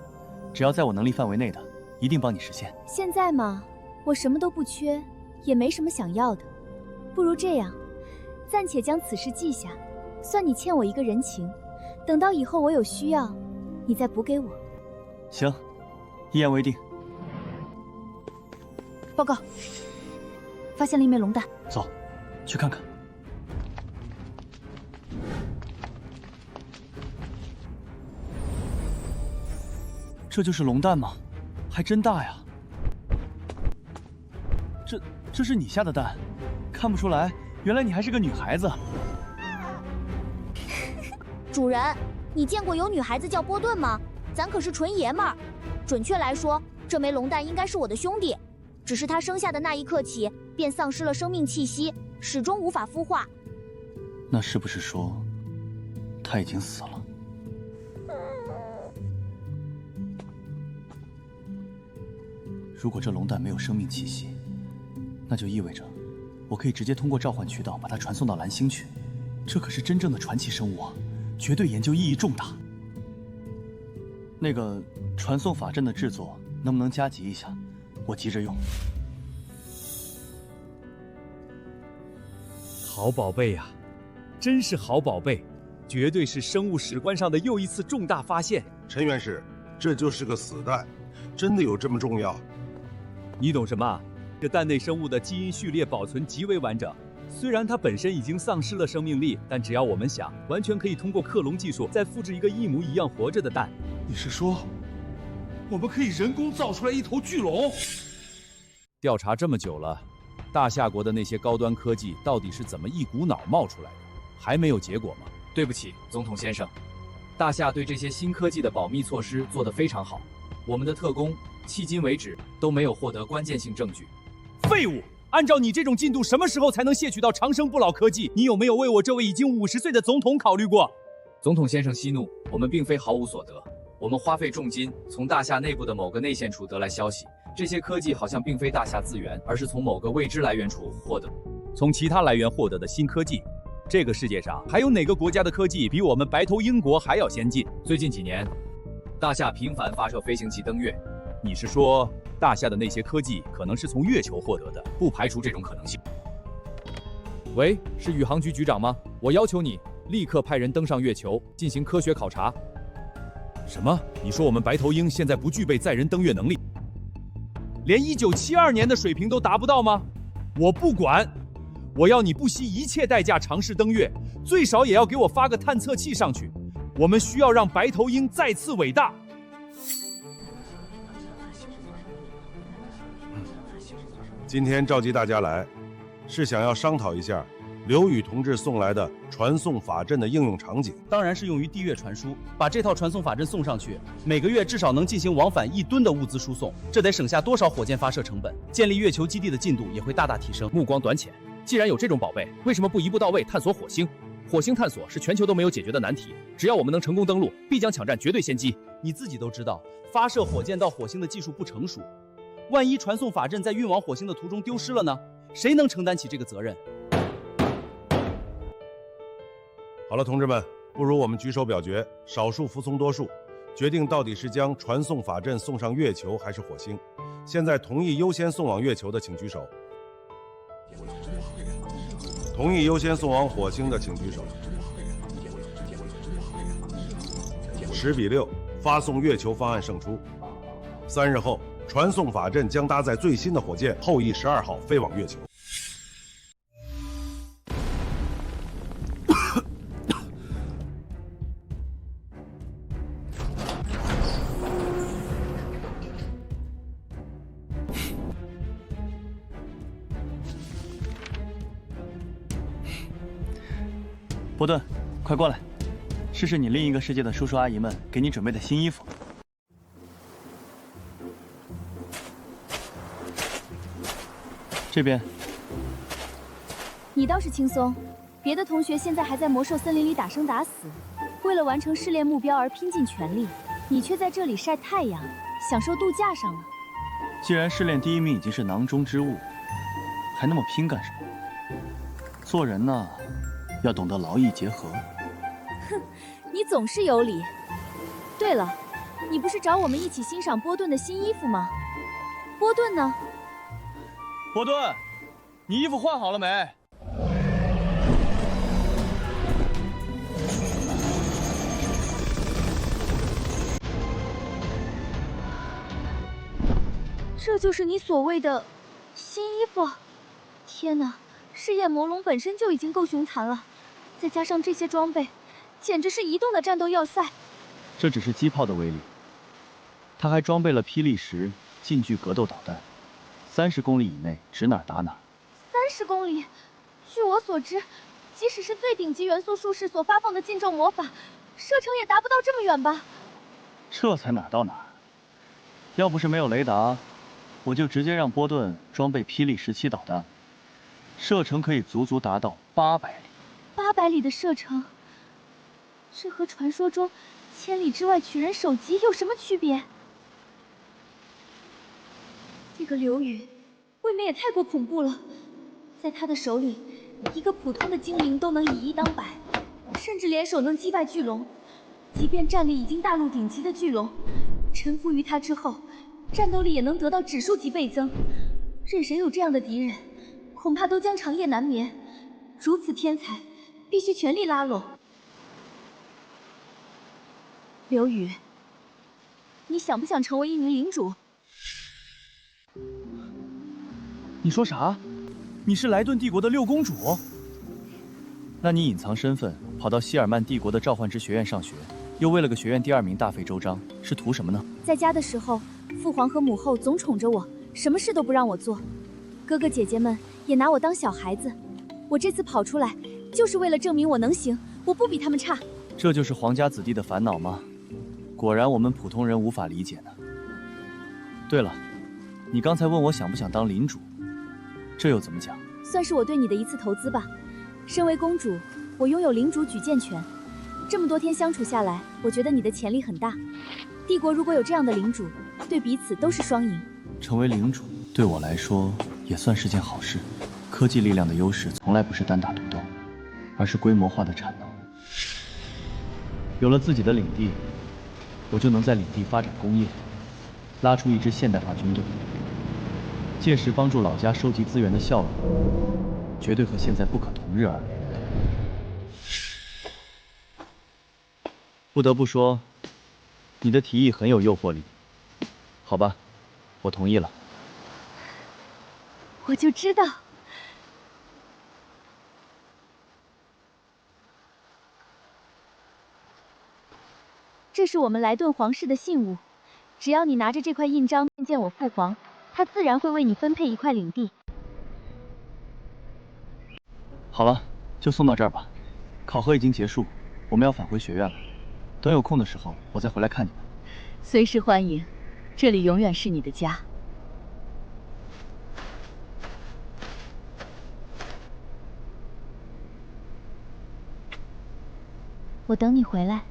只要在我能力范围内的，一定帮你实现。现在嘛，我什么都不缺，也没什么想要的。不如这样，暂且将此事记下，算你欠我一个人情。等到以后我有需要，你再补给我。行，一言为定。报告，发现了一枚龙蛋。走，去看看。这就是龙蛋吗？还真大呀！这是你下的蛋？看不出来，原来你还是个女孩子。主人，你见过有女孩子叫波顿吗？咱可是纯爷们儿。准确来说，这枚龙蛋应该是我的兄弟，只是他生下的那一刻起便丧失了生命气息，始终无法孵化。那是不是说他已经死了？如果这龙蛋没有生命气息，那就意味着我可以直接通过召唤渠道把它传送到蓝星去。这可是真正的传奇生物啊，绝对研究意义重大。那个传送法阵的制作能不能加急一下？我急着用。好宝贝呀，真是好宝贝，绝对是生物史观上的又一次重大发现。陈元师，这就是个死蛋，真的有这么重要？你懂什么？这蛋内生物的基因序列保存极为完整，虽然它本身已经丧失了生命力，但只要我们想，完全可以通过克隆技术再复制一个一模一样活着的蛋。你是说，我们可以人工造出来一头巨龙？调查这么久了，大夏国的那些高端科技到底是怎么一股脑冒出来的？还没有结果吗？对不起，总统先生，大夏对这些新科技的保密措施做得非常好，我们的特工迄今为止都没有获得关键性证据。废物！按照你这种进度，什么时候才能窃取到长生不老科技？你有没有为我这位已经50岁的总统考虑过？总统先生息怒，我们并非毫无所得。我们花费重金从大夏内部的某个内线处得来消息，这些科技好像并非大夏资源，而是从某个未知来源处获得。从其他来源获得的新科技？这个世界上还有哪个国家的科技比我们白头鹰国还要先进？最近几年，大夏频繁发射飞行器登月。你是说大夏的那些科技可能是从月球获得的？不排除这种可能性。喂，是宇航局局长吗？我要求你立刻派人登上月球进行科学考察。什么？你说我们白头鹰现在不具备载人登月能力，连1972年的水平都达不到吗？我不管，我要你不惜一切代价尝试登月，最少也要给我发个探测器上去。我们需要让白头鹰再次伟大。今天召集大家来，是想要商讨一下刘宇同志送来的传送法阵的应用场景。当然是用于地月传输，把这套传送法阵送上去，每个月至少能进行往返1吨的物资输送，这得省下多少火箭发射成本？建立月球基地的进度也会大大提升。目光短浅，既然有这种宝贝，为什么不一步到位探索火星？火星探索是全球都没有解决的难题，只要我们能成功登陆，必将抢占绝对先机。你自己都知道，发射火箭到火星的技术不成熟，万一传送法阵在运往火星的途中丢失了呢？谁能承担起这个责任？好了，同志们，不如我们举手表决，少数服从多数，决定到底是将传送法阵送上月球还是火星。现在同意优先送往月球的请举手，同意优先送往火星的请举手。10比6，发送月球方案胜出。3日后，传送法阵将搭载最新的火箭后羿12号飞往月球。波顿，快过来，试试你另一个世界的叔叔阿姨们给你准备的新衣服。这边。你倒是轻松，别的同学现在还在魔兽森林里打生打死，为了完成试炼目标而拼尽全力，你却在这里晒太阳，享受度假上了。既然试炼第1名已经是囊中之物，还那么拼干什么？做人呢，要懂得劳逸结合。哼，你总是有理。对了，你不是找我们一起欣赏波顿的新衣服吗？波顿呢？波顿，你衣服换好了没？这就是你所谓的新衣服？天哪，试验魔龙本身就已经够凶残了，再加上这些装备，简直是移动的战斗要塞。这只是机炮的威力，他还装备了霹雳石近距格斗导弹，30公里以内指哪儿打哪儿。30公里，据我所知，即使是最顶级元素术士所发放的禁咒魔法，射程也达不到这么远吧？这才哪儿到哪儿？要不是没有雷达，我就直接让波顿装备霹雳17导弹，射程可以足足达到800里。800里的射程，这和传说中千里之外取人首级有什么区别？这个刘宇，未免也太过恐怖了。在他的手里，一个普通的精灵都能以一当百，甚至联手能击败巨龙。即便战力已经大陆顶级的巨龙，臣服于他之后，战斗力也能得到指数级倍增。任谁有这样的敌人，恐怕都将长夜难眠。如此天才，必须全力拉拢。刘宇，你想不想成为一名领主？你说啥？你是莱顿帝国的6公主？那你隐藏身份，跑到希尔曼帝国的召唤之学院上学，又为了个学院第2名大费周章，是图什么呢？在家的时候，父皇和母后总宠着我，什么事都不让我做，哥哥姐姐们也拿我当小孩子。我这次跑出来，就是为了证明我能行，我不比他们差。这就是皇家子弟的烦恼吗？果然我们普通人无法理解呢。对了，你刚才问我想不想当领主，这又怎么讲？算是我对你的一次投资吧。身为公主，我拥有领主举荐权。这么多天相处下来，我觉得你的潜力很大。帝国如果有这样的领主，对彼此都是双赢。成为领主对我来说也算是件好事。科技力量的优势从来不是单打独斗，而是规模化的产能。有了自己的领地，我就能在领地发展工业，拉出一支现代化军队。届时帮助老家收集资源的效率，绝对和现在不可同日而语。不得不说，你的提议很有诱惑力。好吧，我同意了。我就知道。这是我们莱顿皇室的信物，只要你拿着这块印章见我父皇，他自然会为你分配一块领地。好了，就送到这儿吧。考核已经结束，我们要返回学院了。等有空的时候，我再回来看你们。随时欢迎，这里永远是你的家。我等你回来。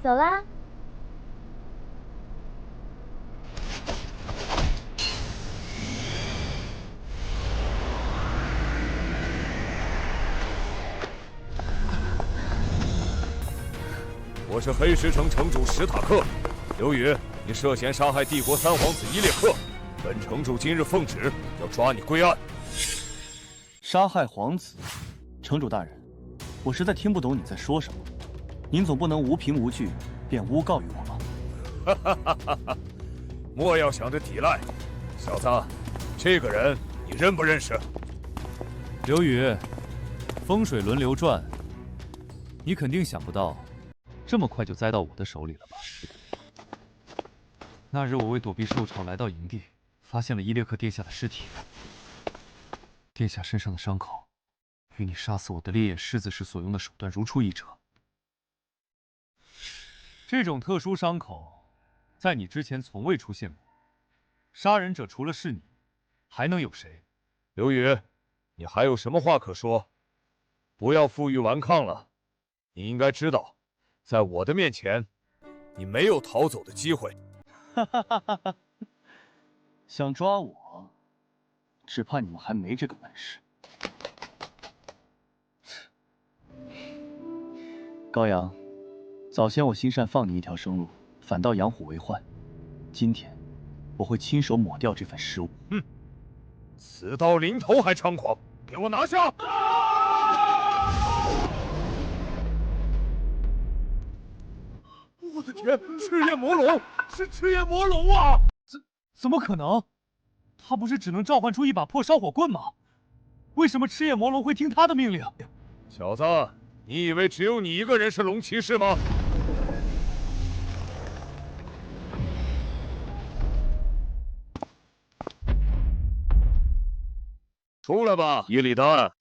走啦。我是黑石城城主史塔克，刘宇，你涉嫌杀害帝国3皇子伊列克，本城主今日奉旨要抓你归案。杀害皇子，城主大人，我实在听不懂你在说什么。您总不能无凭无据便诬告于我吧？哈哈哈哈哈！莫要想着抵赖，小子，这个人你认不认识？刘宇，风水轮流转，你肯定想不到，这么快就栽到我的手里了吧？那日我为躲避兽潮来到营地，发现了伊列克殿下的尸体。殿下身上的伤口，与你杀死我的烈焰狮子时所用的手段如出一辙。这种特殊伤口，在你之前从未出现过。杀人者除了是你，还能有谁？刘宇，你还有什么话可说？不要负隅顽抗了。你应该知道，在我的面前，你没有逃走的机会。哈哈哈哈哈！想抓我，只怕你们还没这个本事。高阳。早先我心善放你一条生路，反倒养虎为患。今天我会亲手抹掉这份失误。哼！此刀临头还猖狂，给我拿下！我的天，赤焰魔龙，是赤焰魔龙啊！怎么可能？他不是只能召唤出一把破烧火棍吗？为什么赤焰魔龙会听他的命令？小子，你以为只有你一个人是龙骑士吗？出来吧，伊利丹！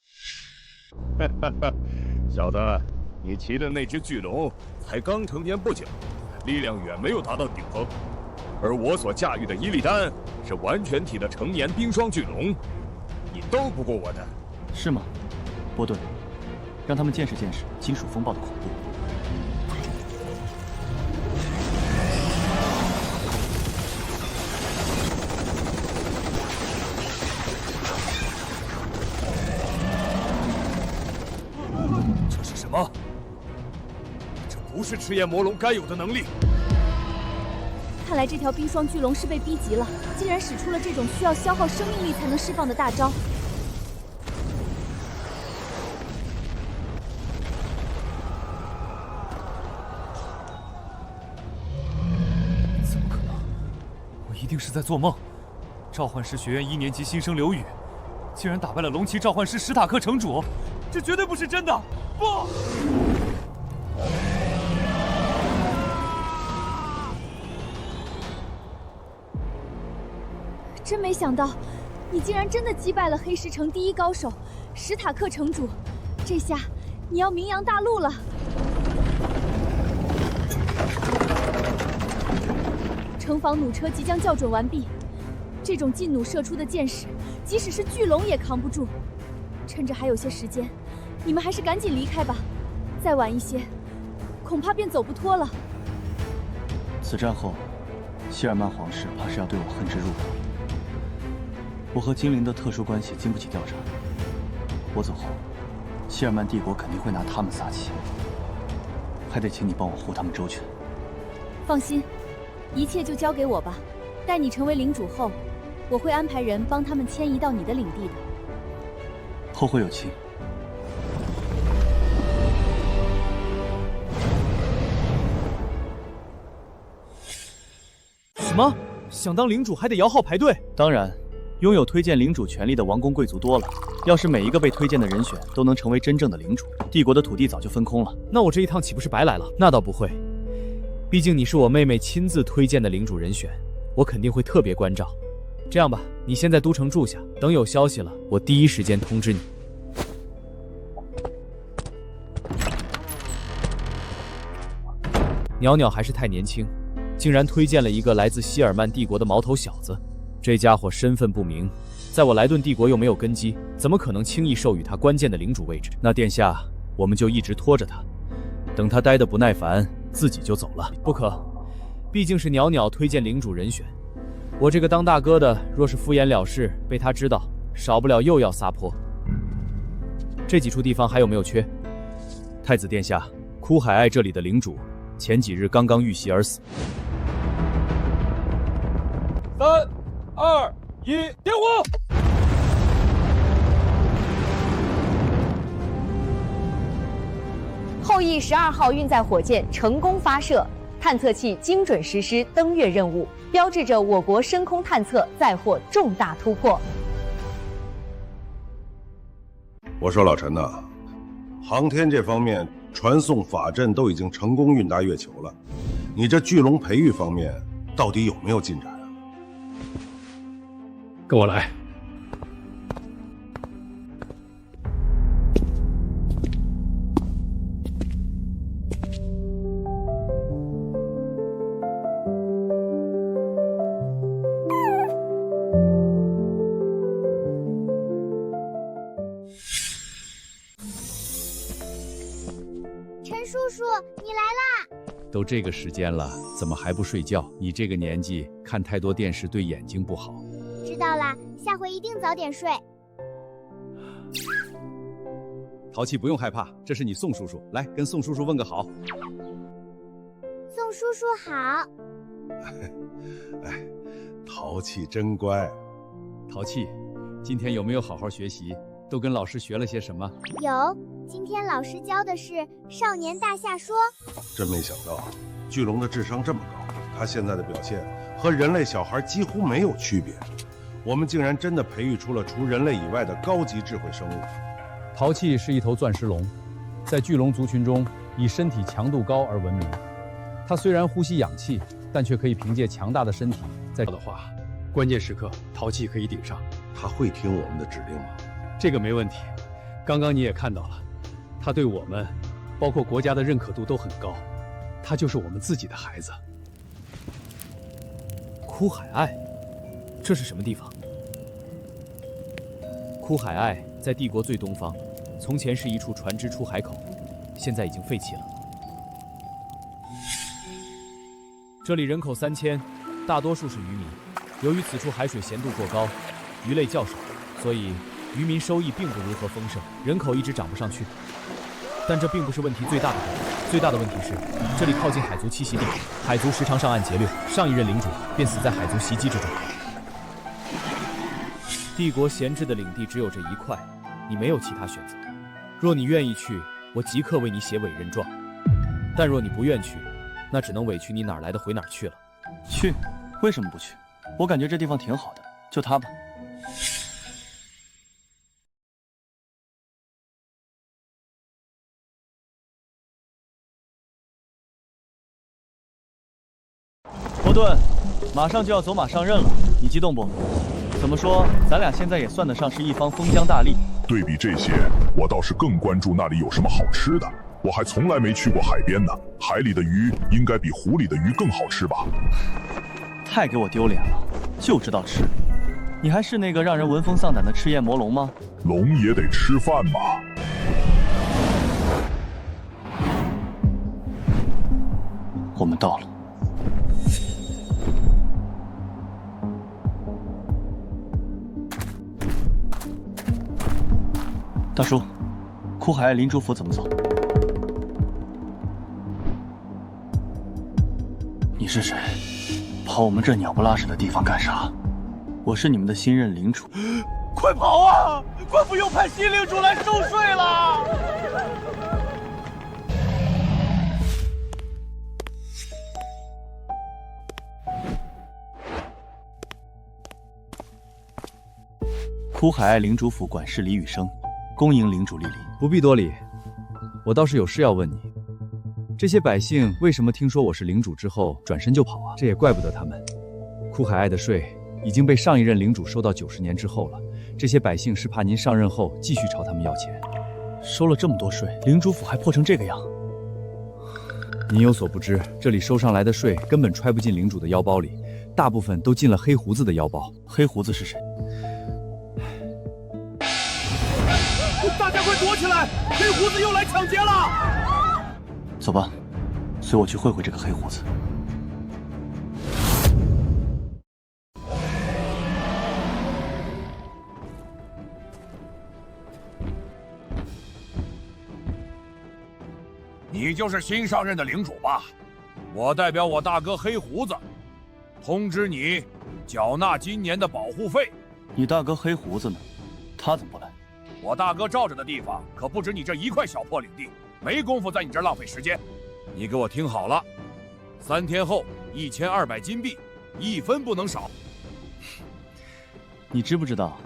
小子，你骑的那只巨龙才刚成年不久，力量远没有达到顶峰，而我所驾驭的伊利丹是完全体的成年冰霜巨龙，你斗不过我的。是吗，波顿？让他们见识见识金属风暴的恐怖。这是什么？这不是赤焰魔龙该有的能力。看来这条冰霜巨龙是被逼急了，竟然使出了这种需要消耗生命力才能释放的大招。怎么可能？我一定是在做梦。召唤师学院1年级新生刘宇，竟然打败了龙骑召唤师史塔克城主，这绝对不是真的！不！真没想到，你竟然真的击败了黑石城第一高手史塔克城主，这下你要名扬大陆了。城防弩车即将校准完毕，这种劲弩射出的箭矢，即使是巨龙也扛不住。趁着还有些时间，你们还是赶紧离开吧，再晚一些，恐怕便走不脱了。此战后，希尔曼皇室怕是要对我恨之入骨。我和精灵的特殊关系经不起调查。我走后，希尔曼帝国肯定会拿他们撒气，还得请你帮我护他们周全。放心，一切就交给我吧。待你成为领主后，我会安排人帮他们迁移到你的领地的。后会有期。什么？想当领主还得摇号排队？当然，拥有推荐领主权力的王公贵族多了。要是每一个被推荐的人选都能成为真正的领主，帝国的土地早就分空了。那我这一趟岂不是白来了？那倒不会，毕竟你是我妹妹亲自推荐的领主人选，我肯定会特别关照。这样吧，你先在都城住下，等有消息了，我第一时间通知你。袅袅还是太年轻，竟然推荐了一个来自希尔曼帝国的毛头小子。这家伙身份不明，在我莱顿帝国又没有根基，怎么可能轻易授予他关键的领主位置？那殿下，我们就一直拖着他，等他待得不耐烦，自己就走了。不可，毕竟是袅袅推荐领主人选，我这个当大哥的，若是敷衍了事，被他知道，少不了又要撒泼。这几处地方还有没有缺？太子殿下，枯海隘这里的领主前几日刚刚遇袭而死。3、2、1，点火！后羿12号运载火箭成功发射，探测器精准实施登月任务，标志着我国深空探测再获重大突破。我说老陈呐，航天这方面传送法阵都已经成功运达月球了，你这巨龙培育方面到底有没有进展啊？跟我来。陈叔叔，你来啦！都这个时间了，怎么还不睡觉？你这个年纪看太多电视对眼睛不好。知道啦，下回一定早点睡。淘气不用害怕，这是你宋叔叔，来跟宋叔叔问个好。宋叔叔好。哎，淘气真乖。淘气，今天有没有好好学习？都跟老师学了些什么？有，今天老师教的是《少年大夏说》。真没想到，巨龙的智商这么高，他现在的表现和人类小孩几乎没有区别。我们竟然真的培育出了除人类以外的高级智慧生物。淘气是一头钻石龙，在巨龙族群中以身体强度高而闻名。它虽然呼吸氧气，但却可以凭借强大的身体在的话，关键时刻淘气可以顶上。他会听我们的指令吗？这个没问题。刚刚你也看到了，他对我们，包括国家的认可度都很高。他就是我们自己的孩子。枯海隘，这是什么地方？枯海隘在帝国最东方，从前是一处船只出海口，现在已经废弃了。这里人口3000，大多数是渔民。由于此处海水咸度过高，鱼类较少，所以渔民收益并不如何丰盛，人口一直涨不上去。但这并不是问题最大的问题，最大的问题是这里靠近海族栖息地，海族时常上岸劫掠，上一任领主便死在海族袭击之中。帝国闲置的领地只有这一块，你没有其他选择。若你愿意去，我即刻为你写委任状；但若你不愿去，那只能委屈你哪儿来的回哪儿去了。去？为什么不去？我感觉这地方挺好的，就它吧。伯顿，马上就要走马上任了，你激动不？怎么说，咱俩现在也算得上是一方封疆大吏。对比这些，我倒是更关注那里有什么好吃的。我还从来没去过海边呢，海里的鱼应该比湖里的鱼更好吃吧？太给我丢脸了，就知道吃。你还是那个让人闻风丧胆的赤焰魔龙吗？龙也得吃饭嘛。我们到了。大叔，枯海隘林主府怎么走？你是谁？跑我们这鸟不拉屎的地方干啥？我是你们的新任领主。快跑啊！官府又派新领主来收税了。枯海隘领主府管事李宇生，恭迎领主莅临。不必多礼，我倒是有事要问你。这些百姓为什么听说我是领主之后转身就跑啊？这也怪不得他们。枯海隘的税已经被上一任领主收到90年之后了，这些百姓是怕您上任后继续朝他们要钱。收了这么多税，领主府还破成这个样。您有所不知，这里收上来的税根本揣不进领主的腰包里，大部分都进了黑胡子的腰包。黑胡子是谁？大家快躲起来！黑胡子又来抢劫了！走吧，随我去会会这个黑胡子。你就是新上任的领主吧？我代表我大哥黑胡子，通知你，缴纳今年的保护费。你大哥黑胡子呢？他怎么不来？我大哥罩着的地方可不止你这一块小破领地，没工夫在你这儿浪费时间。你给我听好了，3天后1200金币，1分不能少。你知不知道，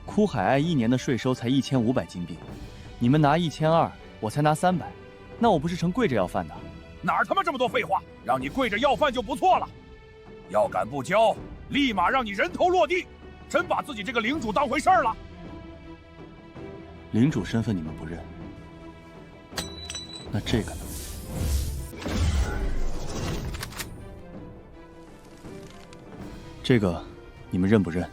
枯海隘1年的税收才1500金币，你们拿1200，我才拿300，那我不是成跪着要饭的？哪儿他妈这么多废话？让你跪着要饭就不错了，要敢不交，立马让你人头落地！真把自己这个领主当回事儿了？领主身份你们不认，那这个呢？这个你们认不认？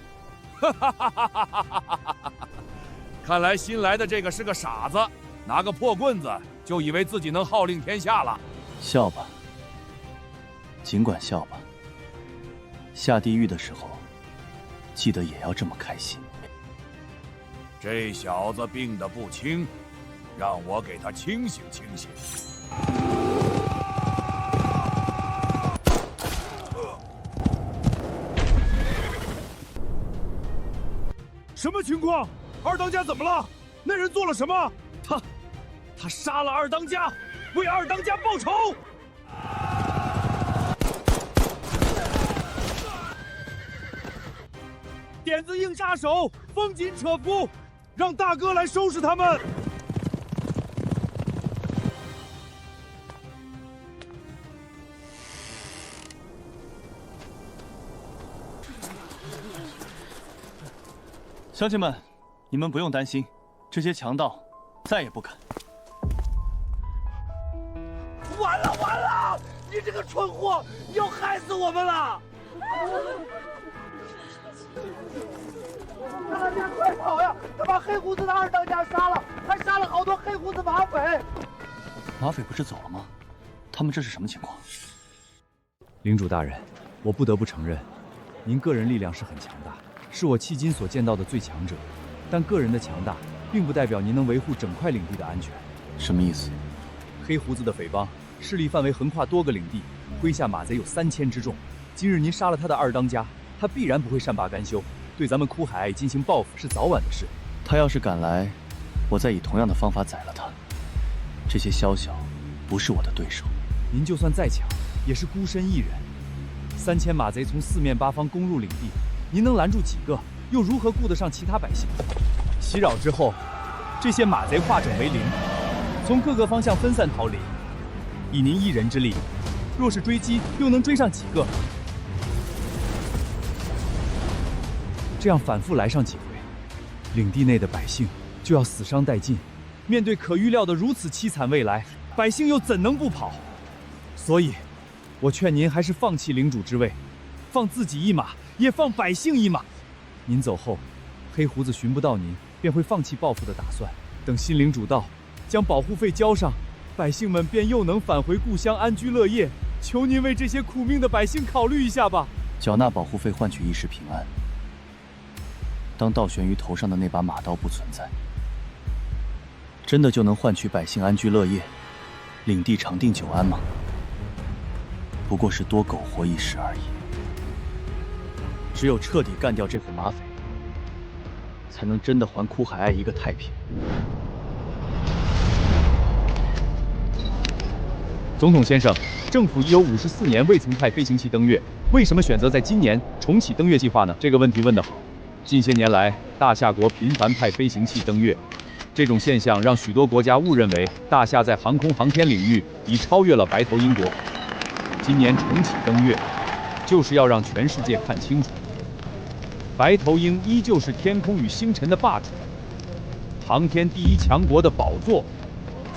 看来新来的这个是个傻子，拿个破棍子就以为自己能号令天下了。笑吧，尽管笑吧。下地狱的时候，记得也要这么开心。这小子病得不轻，让我给他清醒清醒。什么情况？二当家怎么了？那人做了什么？他杀了二当家，为二当家报仇！点子硬杀手，风紧扯夫，让大哥来收拾他们。乡亲们，你们不用担心，这些强盗再也不敢。完了完了！你这个蠢货，你要害死我们了！大家快跑呀！他把黑胡子的二当家杀了，还杀了好多黑胡子马匪。马匪不是走了吗？他们这是什么情况？领主大人，我不得不承认，您个人力量是很强大，是我迄今所见到的最强者。但个人的强大，并不代表您能维护整块领地的安全。什么意思？黑胡子的匪帮势力范围横跨多个领地，麾下马贼有3000之众。今日您杀了他的二当家，他必然不会善罢甘休，对咱们枯海隘进行报复是早晚的事。他要是敢来，我再以同样的方法宰了他。这些宵小不是我的对手。您就算再强，也是孤身一人。3000马贼从四面八方攻入领地，您能拦住几个？又如何顾得上其他百姓？袭扰之后，这些马贼化整为零，从各个方向分散逃离。以您一人之力，若是追击，又能追上几个？这样反复来上几回，领地内的百姓就要死伤殆尽。面对可预料的如此凄惨未来，百姓又怎能不跑？所以，我劝您还是放弃领主之位，放自己一马，也放百姓一马。您走后，黑胡子寻不到您，便会放弃报复的打算。等新领主到，将保护费交上，百姓们便又能返回故乡安居乐业。求您为这些苦命的百姓考虑一下吧。缴纳保护费换取一时平安。当倒悬于头上的那把马刀不存在，真的就能换取百姓安居乐业，领地长定久安吗？不过是多苟活一时而已。只有彻底干掉这伙马匪，才能真的还枯海隘一个太平。总统先生，政府已有54年未曾派飞行器登月，为什么选择在今年重启登月计划呢？这个问题问得好。近些年来，大夏国频繁派飞行器登月，这种现象让许多国家误认为大夏在航空航天领域已超越了白头鹰国。今年重启登月，就是要让全世界看清楚，白头鹰依旧是天空与星辰的霸主，航天第一强国的宝座，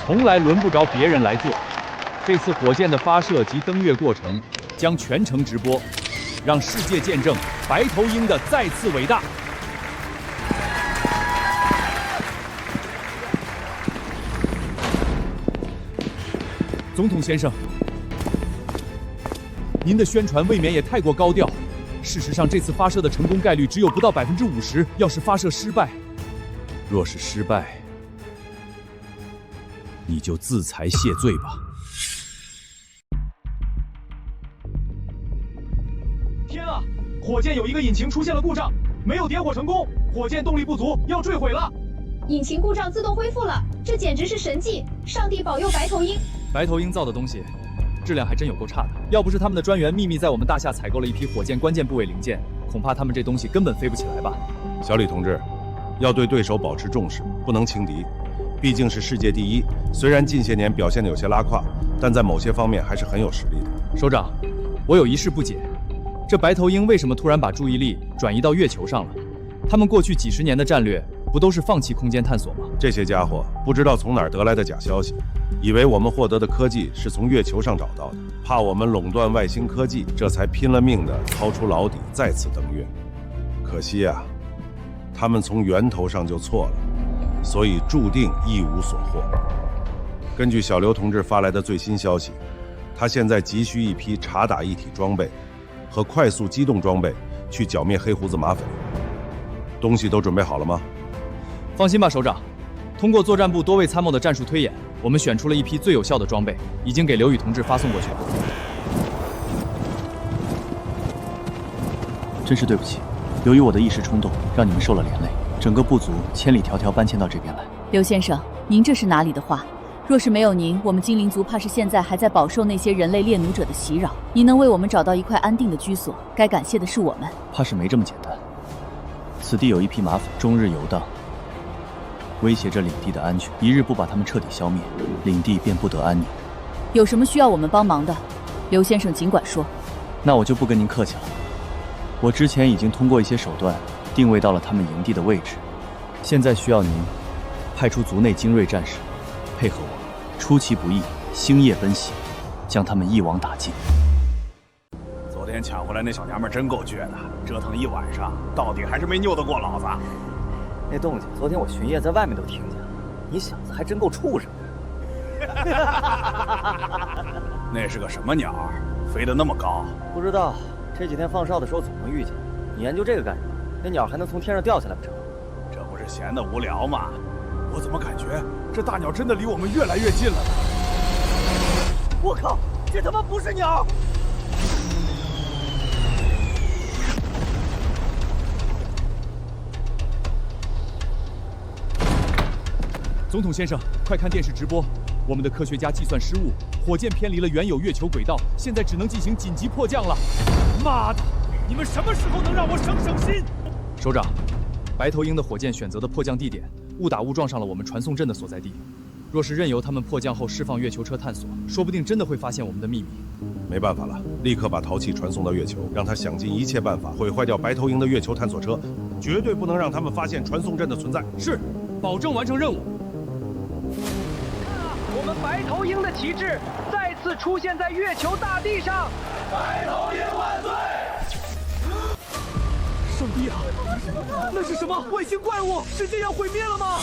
从来轮不着别人来做。这次火箭的发射及登月过程将全程直播，让世界见证白头鹰的再次伟大。总统先生，您的宣传未免也太过高调。事实上，这次发射的成功概率只有不到50%。要是发射失败，若是失败，你就自裁谢罪吧。天啊！火箭有一个引擎出现了故障，没有点火成功，火箭动力不足，要坠毁了。引擎故障自动恢复了，这简直是神迹！上帝保佑白头鹰！白头鹰造的东西，质量还真有够差的。要不是他们的专员秘密在我们大夏采购了一批火箭关键部位零件，恐怕他们这东西根本飞不起来吧。小李同志，要对对手保持重视，不能轻敌。毕竟是世界第一，虽然近些年表现得有些拉胯，但在某些方面还是很有实力的。首长，我有一事不解，这白头鹰为什么突然把注意力转移到月球上了？他们过去几十年的战略不都是放弃空间探索吗？这些家伙不知道从哪儿得来的假消息，以为我们获得的科技是从月球上找到的，怕我们垄断外星科技，这才拼了命的掏出老底再次登月。可惜啊，他们从源头上就错了，所以注定一无所获。根据小刘同志发来的最新消息，他现在急需一批察打一体装备和快速机动装备，去剿灭黑胡子马匪。东西都准备好了吗？放心吧，首长。通过作战部多位参谋的战术推演，我们选出了一批最有效的装备，已经给刘宇同志发送过去了。真是对不起，由于我的一时冲动，让你们受了连累，整个部族千里迢迢搬迁到这边来。刘先生，您这是哪里的话？若是没有您，我们精灵族怕是现在还在饱受那些人类猎奴者的袭扰。您能为我们找到一块安定的居所，该感谢的是我们。怕是没这么简单。此地有一批马匪，终日游荡，威胁着领地的安全。一日不把他们彻底消灭，领地便不得安宁。有什么需要我们帮忙的，刘先生尽管说。那我就不跟您客气了。我之前已经通过一些手段定位到了他们营地的位置。现在需要您派出族内精锐战士，配合我，出其不意，星夜奔袭，将他们一网打尽。昨天抢回来那小娘们真够倔的，折腾一晚上，到底还是没拗得过老子。那动静，昨天我巡夜在外面都听见了。你小子还真够畜生的。那是个什么鸟？飞得那么高？不知道，这几天放哨的时候总能遇见。你研究这个干什么？那鸟还能从天上掉下来不成？这不是闲得无聊吗？我怎么感觉这大鸟真的离我们越来越近了呢？我靠，这他妈不是鸟！总统先生，快看电视直播！我们的科学家计算失误，火箭偏离了原有月球轨道，现在只能进行紧急迫降了。妈的，你们什么时候能让我省心？首长，白头鹰的火箭选择的迫降地点误打误撞上了我们传送阵的所在地。若是任由他们迫降后释放月球车探索，说不定真的会发现我们的秘密。没办法了，立刻把淘气传送到月球，让他想尽一切办法毁坏掉白头鹰的月球探索车，绝对不能让他们发现传送阵的存在。是，保证完成任务。我们白头鹰的旗帜再次出现在月球大地上。白头鹰万岁！上帝啊，那是什么外星怪物？世界要毁灭了吗？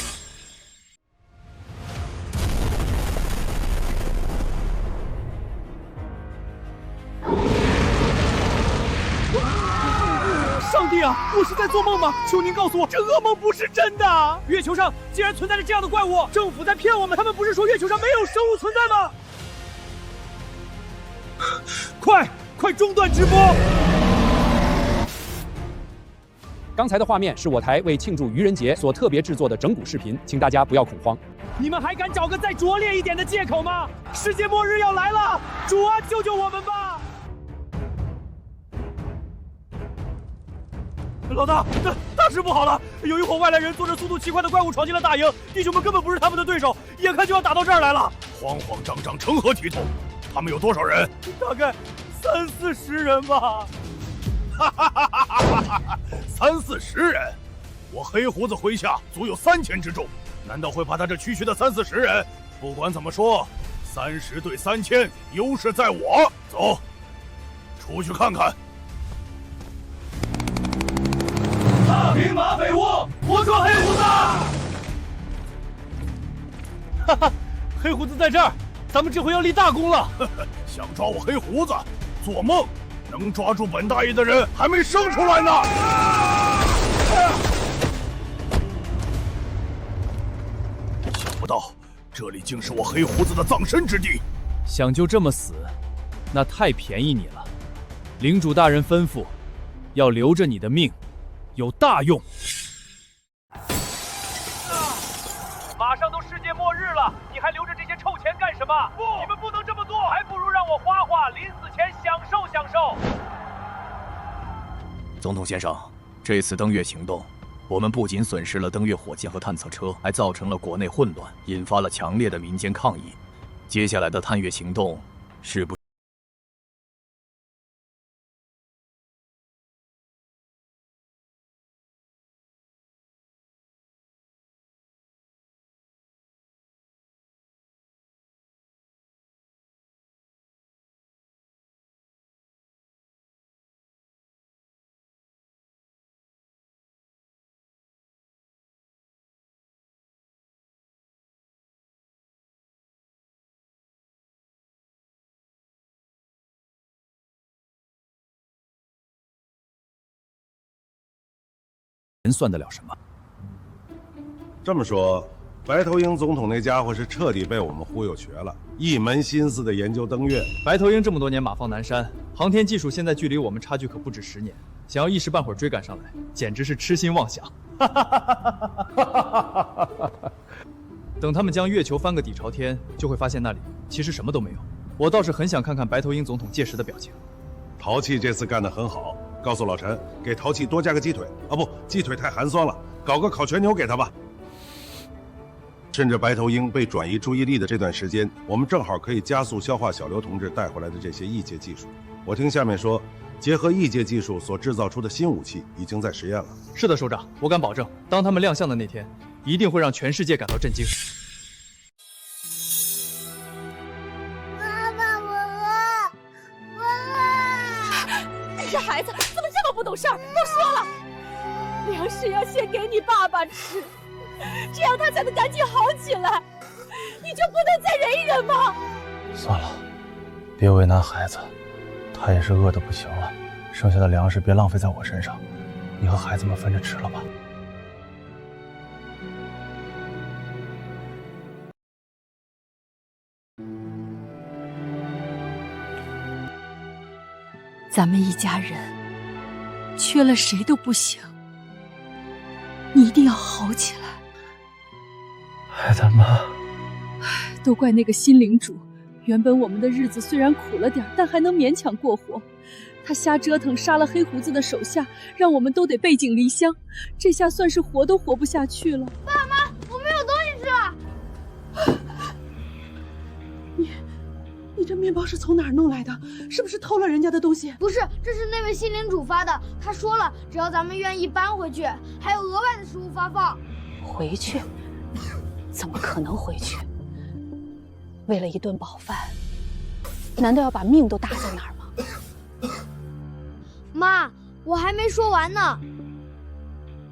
上帝啊，我是在做梦吗？求您告诉我，这噩梦不是真的！月球上竟然存在着这样的怪物，政府在骗我们！他们不是说月球上没有生物存在吗？快中断直播！刚才的画面是我台为庆祝愚人节所特别制作的整蛊视频，请大家不要恐慌。你们还敢找个再拙劣一点的借口吗？世界末日要来了，主啊，救救我们吧！老大，大事不好了！有一伙外来人坐着速度奇快的怪物闯进了大营，弟兄们根本不是他们的对手，眼看就要打到这儿来了。慌慌张张，成何体统？他们有多少人？大概30-40人吧。30-40人，我黑胡子麾下足有3000之众，难道会怕他这区区的30-40人？不管怎么说，30对3000，优势在我。走，出去看看。大兵马匪窝，活捉黑胡子！哈哈，黑胡子在这儿，咱们这回要立大功了。想抓我黑胡子，做梦！能抓住本大爷的人还没生出来呢。想不到这里竟是我黑胡子的葬身之地。想就这么死，那太便宜你了。领主大人吩咐，要留着你的命，有大用。马上都世界末日了，你还留着这些臭钱干什么？不，你们不能这么做，还不如让我花花，临死前享受享受。总统先生，这次登月行动，我们不仅损失了登月火箭和探测车，还造成了国内混乱，引发了强烈的民间抗议。接下来的探月行动，是不？人算得了什么？这么说，白头鹰总统那家伙是彻底被我们忽悠瘸了，一门心思的研究登月。白头鹰这么多年马放南山，航天技术现在距离我们差距可不止10年，想要一时半会儿追赶上来，简直是痴心妄想。等他们将月球翻个底朝天，就会发现那里其实什么都没有。我倒是很想看看白头鹰总统届时的表情。淘气这次干得很好，告诉老陈，给淘气多加个鸡腿啊，不，鸡腿太寒酸了，搞个烤全牛给他吧。趁着白头鹰被转移注意力的这段时间，我们正好可以加速消化小刘同志带回来的这些异界技术。我听下面说，结合异界技术所制造出的新武器已经在实验了。是的，首长，我敢保证，当他们亮相的那天，一定会让全世界感到震惊。妈妈，我你这孩子怎么这么不懂事儿？都说了，粮食要先给你爸爸吃，这样他才能赶紧好起来。你就不能再忍一忍吗？算了，别为难孩子，他也是饿得不行了。剩下的粮食别浪费在我身上，你和孩子们分着吃了吧。咱们一家人缺了谁都不行，你一定要好起来。孩子们，都怪那个新领主，原本我们的日子虽然苦了点，但还能勉强过活。他瞎折腾，杀了黑胡子的手下，让我们都得背井离乡，这下算是活都活不下去了。爸妈，我没有东西吃了。你这面包是从哪儿弄来的？是不是偷了人家的东西？不是，这是那位新领主发的。他说了，只要咱们愿意搬回去，还有额外的食物发放。回去？怎么可能回去？为了一顿饱饭，难道要把命都搭在那儿吗？妈，我还没说完呢。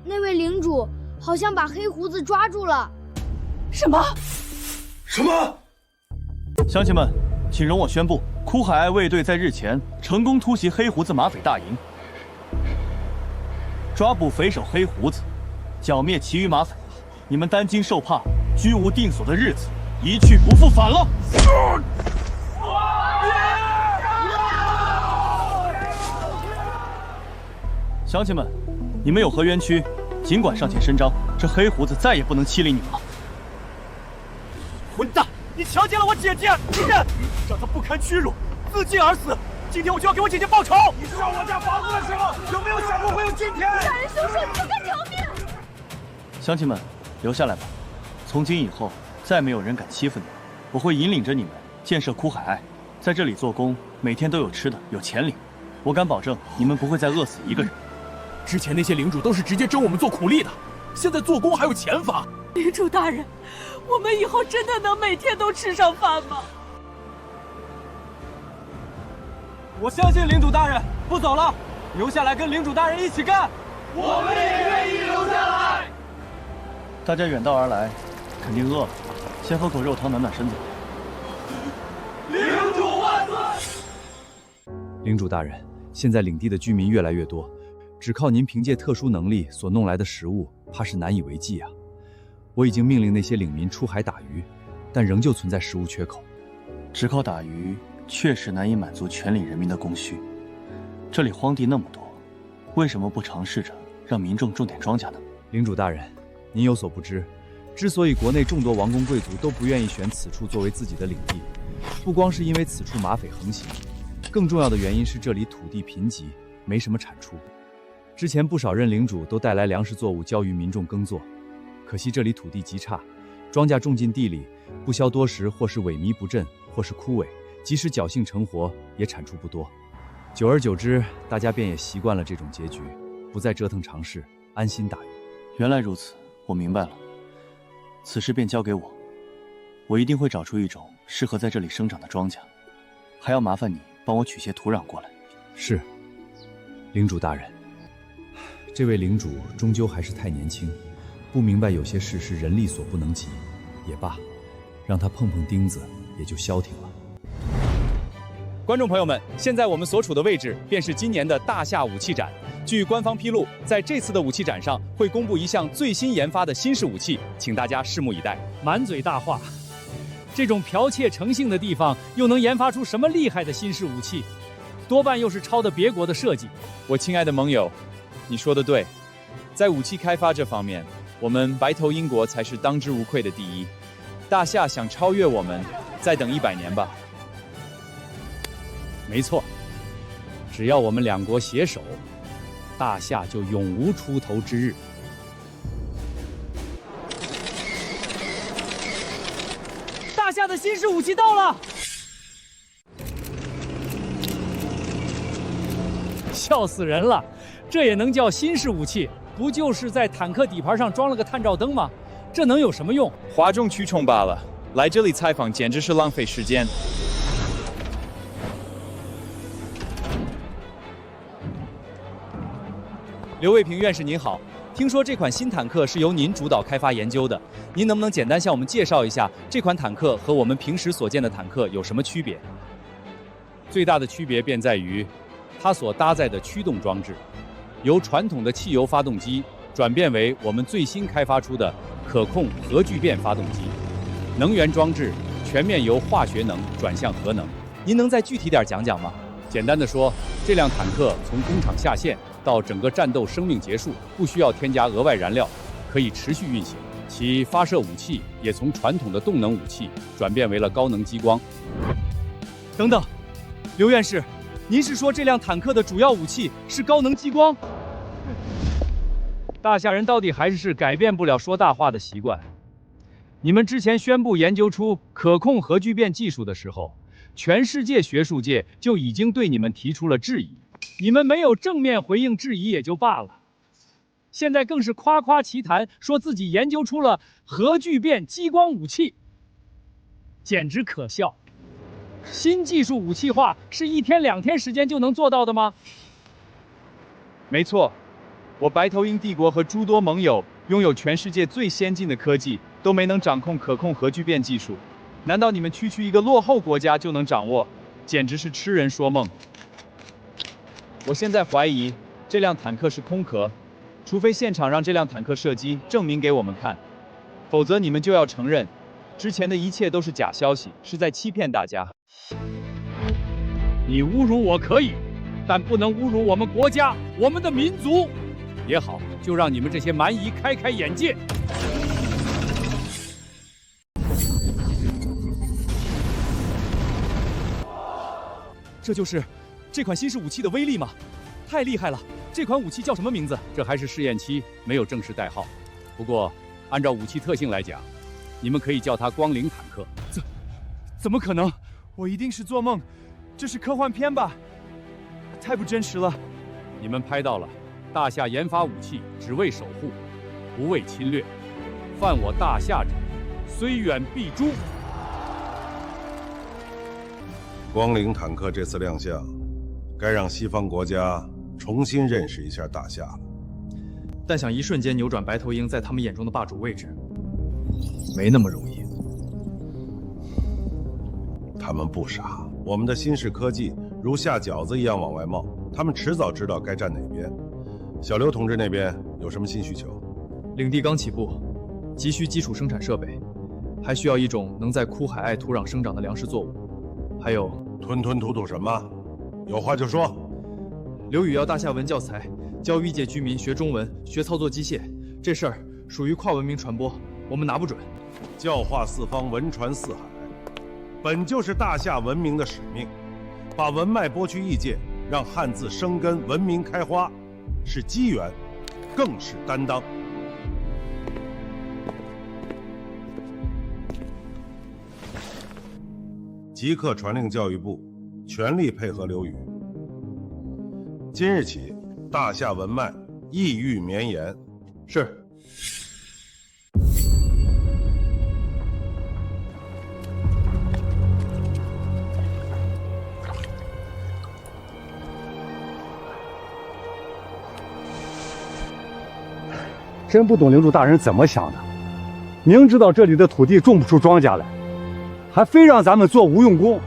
那位领主好像把黑胡子抓住了。什么？什么？乡亲们，请容我宣布，哭海爱卫队在日前成功突袭黑胡子马匪大营，抓捕匪首黑胡子，剿灭其余马匪。你们担惊受怕、居无定所的日子一去不复返了。乡亲们，你们有何冤屈，尽管上前伸张，这黑胡子再也不能欺凌你们了。混蛋！你强奸了我姐姐，你认，让她不堪屈辱，自尽而死。今天我就要给我姐姐报仇。你烧我家房子的时候，有没有想过会有今天？大人休说，你不该条命！乡亲们，留下来吧。从今以后，再没有人敢欺负你们。我会引领着你们建设哭海爱，在这里做工，每天都有吃的，有钱领。我敢保证，你们不会再饿死一个人。之前那些领主都是直接征我们做苦力的，现在做工还有钱发。领主大人，我们以后真的能每天都吃上饭吗？我相信领主大人，不走了，留下来跟领主大人一起干。我们也愿意留下来。大家远道而来，肯定饿了，先喝口肉汤暖暖身子。领主万岁！领主大人，现在领地的居民越来越多，只靠您凭借特殊能力所弄来的食物，怕是难以为继啊。我已经命令那些领民出海打鱼，但仍旧存在食物缺口。只靠打鱼确实难以满足全里人民的供需。这里荒地那么多，为什么不尝试着让民众种点庄稼呢？领主大人，您有所不知，之所以国内众多王公贵族都不愿意选此处作为自己的领地，不光是因为此处马匪横行，更重要的原因是这里土地贫瘠，没什么产出。之前不少任领主都带来粮食作物交于民众耕作，可惜这里土地极差，庄稼种进地里，不消多时，或是萎靡不振，或是枯萎，即使侥幸成活，也产出不多。久而久之，大家便也习惯了这种结局，不再折腾尝试，安心打鱼。原来如此，我明白了。此事便交给我，我一定会找出一种适合在这里生长的庄稼，还要麻烦你帮我取些土壤过来。是，领主大人。这位领主终究还是太年轻，不明白有些事是人力所不能及。也罢，让他碰碰钉子，也就消停了。观众朋友们，现在我们所处的位置便是今年的大夏武器展。据官方披露，在这次的武器展上会公布一项最新研发的新式武器，请大家拭目以待。满嘴大话，这种剽窃成性的地方，又能研发出什么厉害的新式武器？多半又是抄的别国的设计。我亲爱的盟友，你说的对，在武器开发这方面，我们白头英国才是当之无愧的第一。大夏想超越我们，再等100年吧。没错，只要我们两国携手，大夏就永无出头之日。大夏的新式武器到了！笑死人了！这也能叫新式武器？不就是在坦克底盘上装了个探照灯吗？这能有什么用？哗众取宠罢了。来这里采访简直是浪费时间。刘卫平院士您好，听说这款新坦克是由您主导开发研究的，您能不能简单向我们介绍一下这款坦克和我们平时所见的坦克有什么区别？最大的区别便在于，它所搭载的驱动装置，由传统的汽油发动机转变为我们最新开发出的可控核聚变发动机，能源装置全面由化学能转向核能。您能再具体点讲讲吗？简单的说，这辆坦克从工厂下线到整个战斗生命结束，不需要添加额外燃料，可以持续运行。其发射武器也从传统的动能武器转变为了高能激光。等等，刘院士，您是说这辆坦克的主要武器是高能激光？大夏人到底还是改变不了说大话的习惯。你们之前宣布研究出可控核聚变技术的时候，全世界学术界就已经对你们提出了质疑，你们没有正面回应质疑也就罢了，现在更是夸夸其谈，说自己研究出了核聚变激光武器，简直可笑。新技术武器化是1天2天时间就能做到的吗？没错，我白头鹰帝国和诸多盟友拥有全世界最先进的科技，都没能掌控可控核聚变技术。难道你们区区一个落后国家就能掌握？简直是痴人说梦。我现在怀疑这辆坦克是空壳，除非现场让这辆坦克射击证明给我们看，否则你们就要承认，之前的一切都是假消息，是在欺骗大家。你侮辱我可以，但不能侮辱我们国家、我们的民族。也好，就让你们这些蛮夷开开眼界。这就是这款新式武器的威力吗？太厉害了！这款武器叫什么名字？这还是试验期，没有正式代号。不过，按照武器特性来讲，你们可以叫它光灵坦克。怎么可能？我一定是做梦，这是科幻片吧？太不真实了。你们拍到了，大夏研发武器只为守护，不为侵略。犯我大夏者，虽远必诛。光灵坦克这次亮相，该让西方国家重新认识一下大夏了。但想一瞬间扭转白头鹰在他们眼中的霸主位置，没那么容易。他们不傻，我们的新式科技如下饺子一样往外冒，他们迟早知道该站哪边。小刘同志那边有什么新需求？领地刚起步，急需基础生产设备，还需要一种能在枯海爱土壤生长的粮食作物。还有吞吞吐吐什么？有话就说。刘宇要大夏文教材，教育界居民学中文、学操作机械，这事儿属于跨文明传播，我们拿不准。教化四方，文传四海，本就是大夏文明的使命。把文脉剥去异界，让汉字生根，文明开花，是机缘，更是担当。即刻传令教育部，全力配合刘宇。今日起，大夏文脉意欲绵延。是。真不懂领主大人怎么想的，明知道这里的土地种不出庄稼来，还非让咱们做无用功。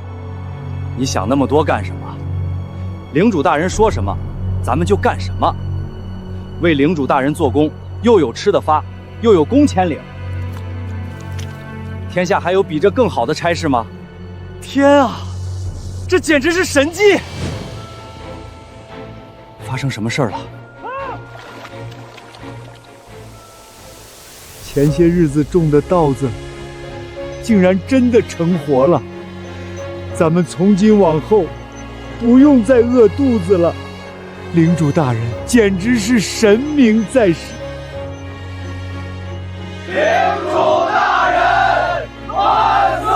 你想那么多干什么？领主大人说什么，咱们就干什么。为领主大人做工，又有吃的发，又有工钱领。天下还有比这更好的差事吗？天啊，这简直是神迹！发生什么事了？前些日子种的稻子，竟然真的成活了。咱们从今往后，不用再饿肚子了。领主大人简直是神明在世！领主大人万岁！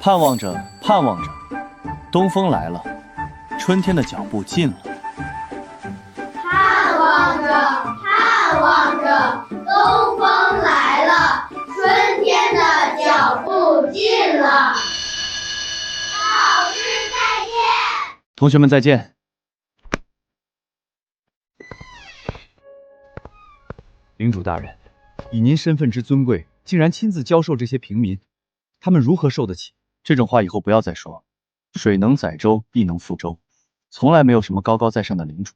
盼望着，盼望着，东风来了，春天的脚步近了。盼望着，盼望着，东风来了，春天的脚步近了。老师再见。同学们再见。领主大人，以您身份之尊贵，竟然亲自教授这些平民，他们如何受得起？这种话以后不要再说。水能载舟，亦能覆舟，从来没有什么高高在上的领主，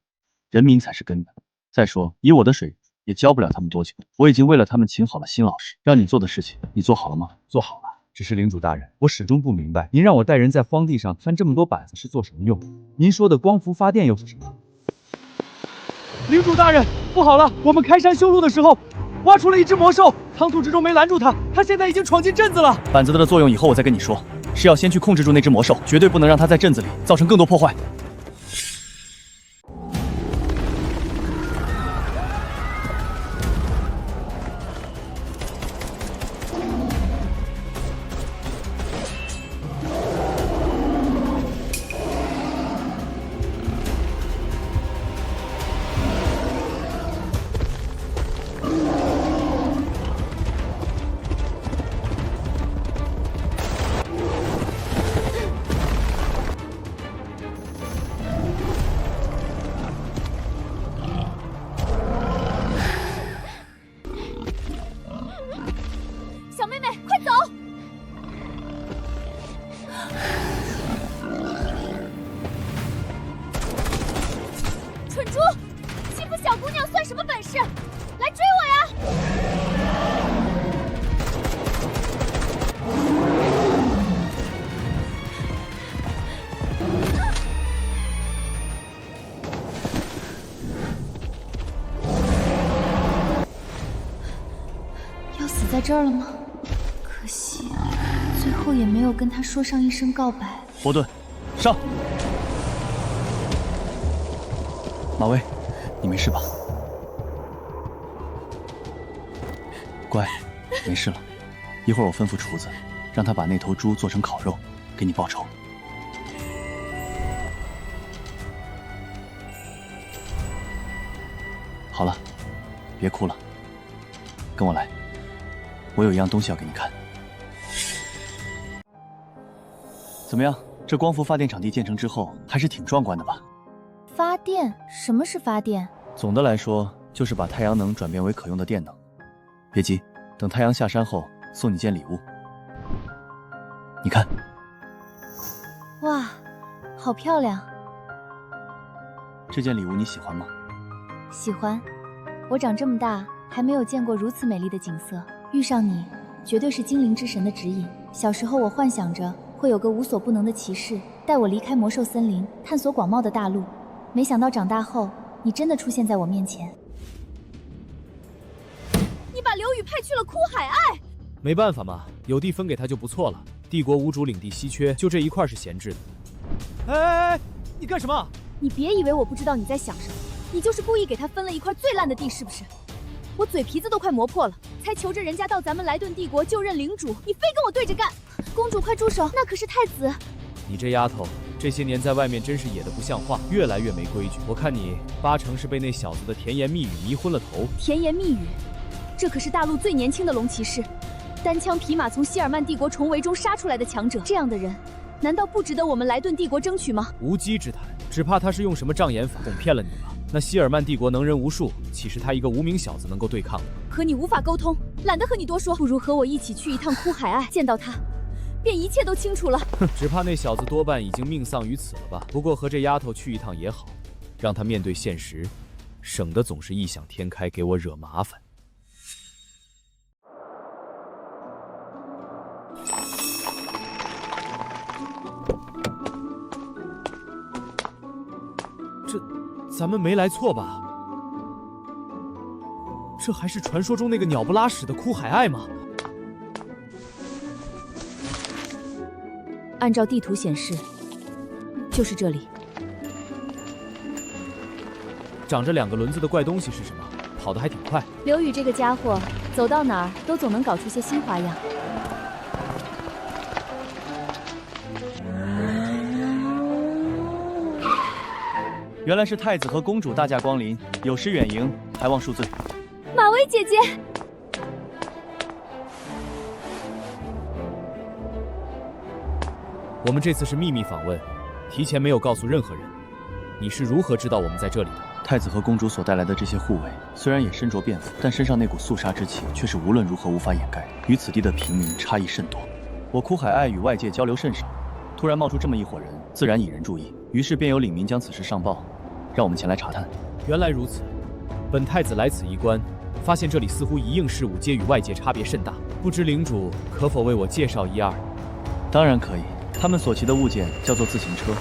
人民才是根本。再说，以我的水也教不了他们多久。我已经为了他们请好了新老师，让你做的事情，你做好了吗？做好了。只是领主大人，我始终不明白，您让我带人在荒地上翻这么多板子是做什么用？您说的光伏发电又是什么？领主大人，不好了！我们开山修路的时候，挖出了一只魔兽，唐突之中没拦住他，他现在已经闯进镇子了。板子的作用以后我再跟你说，是要先去控制住那只魔兽，绝对不能让它在镇子里造成更多破坏。在这儿了吗？可惜，最后也没有跟他说上一声告白。伯顿，上！马威，你没事吧？乖，没事了。一会儿我吩咐厨子，让他把那头猪做成烤肉，给你报仇。好了，别哭了，跟我来。我有一样东西要给你看。怎么样？这光伏发电场地建成之后，还是挺壮观的吧？发电？什么是发电？总的来说，就是把太阳能转变为可用的电能。别急，等太阳下山后，送你件礼物。你看。哇，好漂亮！这件礼物你喜欢吗？喜欢。我长这么大，还没有见过如此美丽的景色。遇上你，绝对是精灵之神的指引。小时候我幻想着会有个无所不能的骑士，带我离开魔兽森林，探索广袤的大陆。没想到长大后，你真的出现在我面前。你把刘宇派去了枯海隘？没办法嘛，有地分给他就不错了。帝国无主领地稀缺，就这一块是闲置的。哎，你干什么？你别以为我不知道你在想什么，你就是故意给他分了一块最烂的地，是不是？我嘴皮子都快磨破了，才求着人家到咱们莱顿帝国就任领主，你非跟我对着干！公主快住手，那可是太子。你这丫头，这些年在外面真是野的不像话，越来越没规矩。我看你八成是被那小子的甜言蜜语迷昏了头。甜言蜜语？这可是大陆最年轻的龙骑士，单枪匹马从希尔曼帝国重围中杀出来的强者，这样的人，难道不值得我们莱顿帝国争取吗？无稽之谈，只怕他是用什么障眼法哄骗了你吧？那希尔曼帝国能人无数，岂是他一个无名小子能够对抗的？和你无法沟通，懒得和你多说，不如和我一起去一趟枯海隘，见到他，便一切都清楚了。哼，只怕那小子多半已经命丧于此了吧？不过和这丫头去一趟也好，让他面对现实，省得总是异想天开给我惹麻烦。咱们没来错吧？这还是传说中那个鸟不拉屎的枯海隘吗？按照地图显示，就是这里。长着2个轮子的怪东西是什么？跑得还挺快。刘宇这个家伙，走到哪儿都总能搞出些新花样。原来是太子和公主大驾光临，有失远迎，还望恕罪。马薇姐姐，我们这次是秘密访问，提前没有告诉任何人。你是如何知道我们在这里的？太子和公主所带来的这些护卫，虽然也身着便服，但身上那股肃杀之气却是无论如何无法掩盖，与此地的平民差异甚多。我苦海爱与外界交流甚少，突然冒出这么一伙人，自然引人注意，于是便有领民将此事上报，让我们前来查探。原来如此，本太子来此一观，发现这里似乎一应事物皆与外界差别甚大，不知领主可否为我介绍一二？当然可以。他们所骑的物件叫做自行车，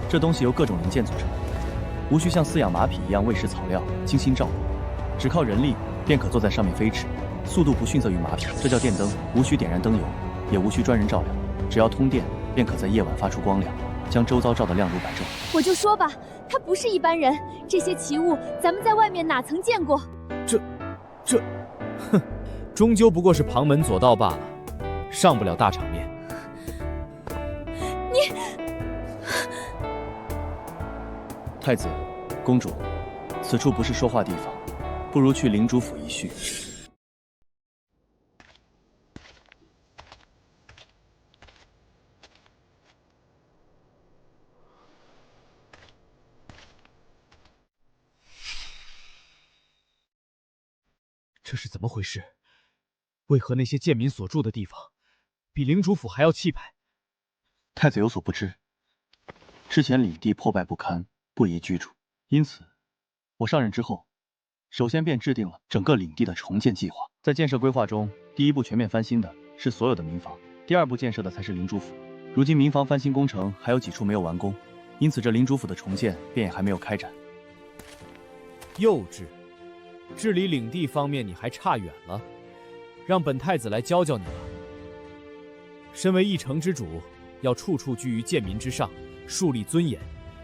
这东西由各种零件组成，无需像饲养马匹一样喂食草料、精心照顾，只靠人力便可坐在上面飞驰，速度不逊色于马匹。这叫电灯，无需点燃灯油，也无需专人照亮，只要通电，便可在夜晚发出光亮，将周遭照得亮如白昼。我就说吧，他不是一般人，这些奇物咱们在外面哪曾见过？哼，终究不过是旁门左道罢了，上不了大场面。你，太子、公主，此处不是说话地方，不如去领主府一叙。这是怎么回事？为何那些贱民所住的地方，比领主府还要气派？太子有所不知，之前领地破败不堪，不宜居住，因此我上任之后，首先便制定了整个领地的重建计划。在建设规划中，第一步全面翻新的是所有的民房，第二步建设的才是领主府。如今民房翻新工程还有几处没有完工，因此这领主府的重建便也还没有开展。幼稚，治理领地方面你还差远了，让本太子来教教你吧。身为一城之主，要处处居于贱民之上，树立尊严，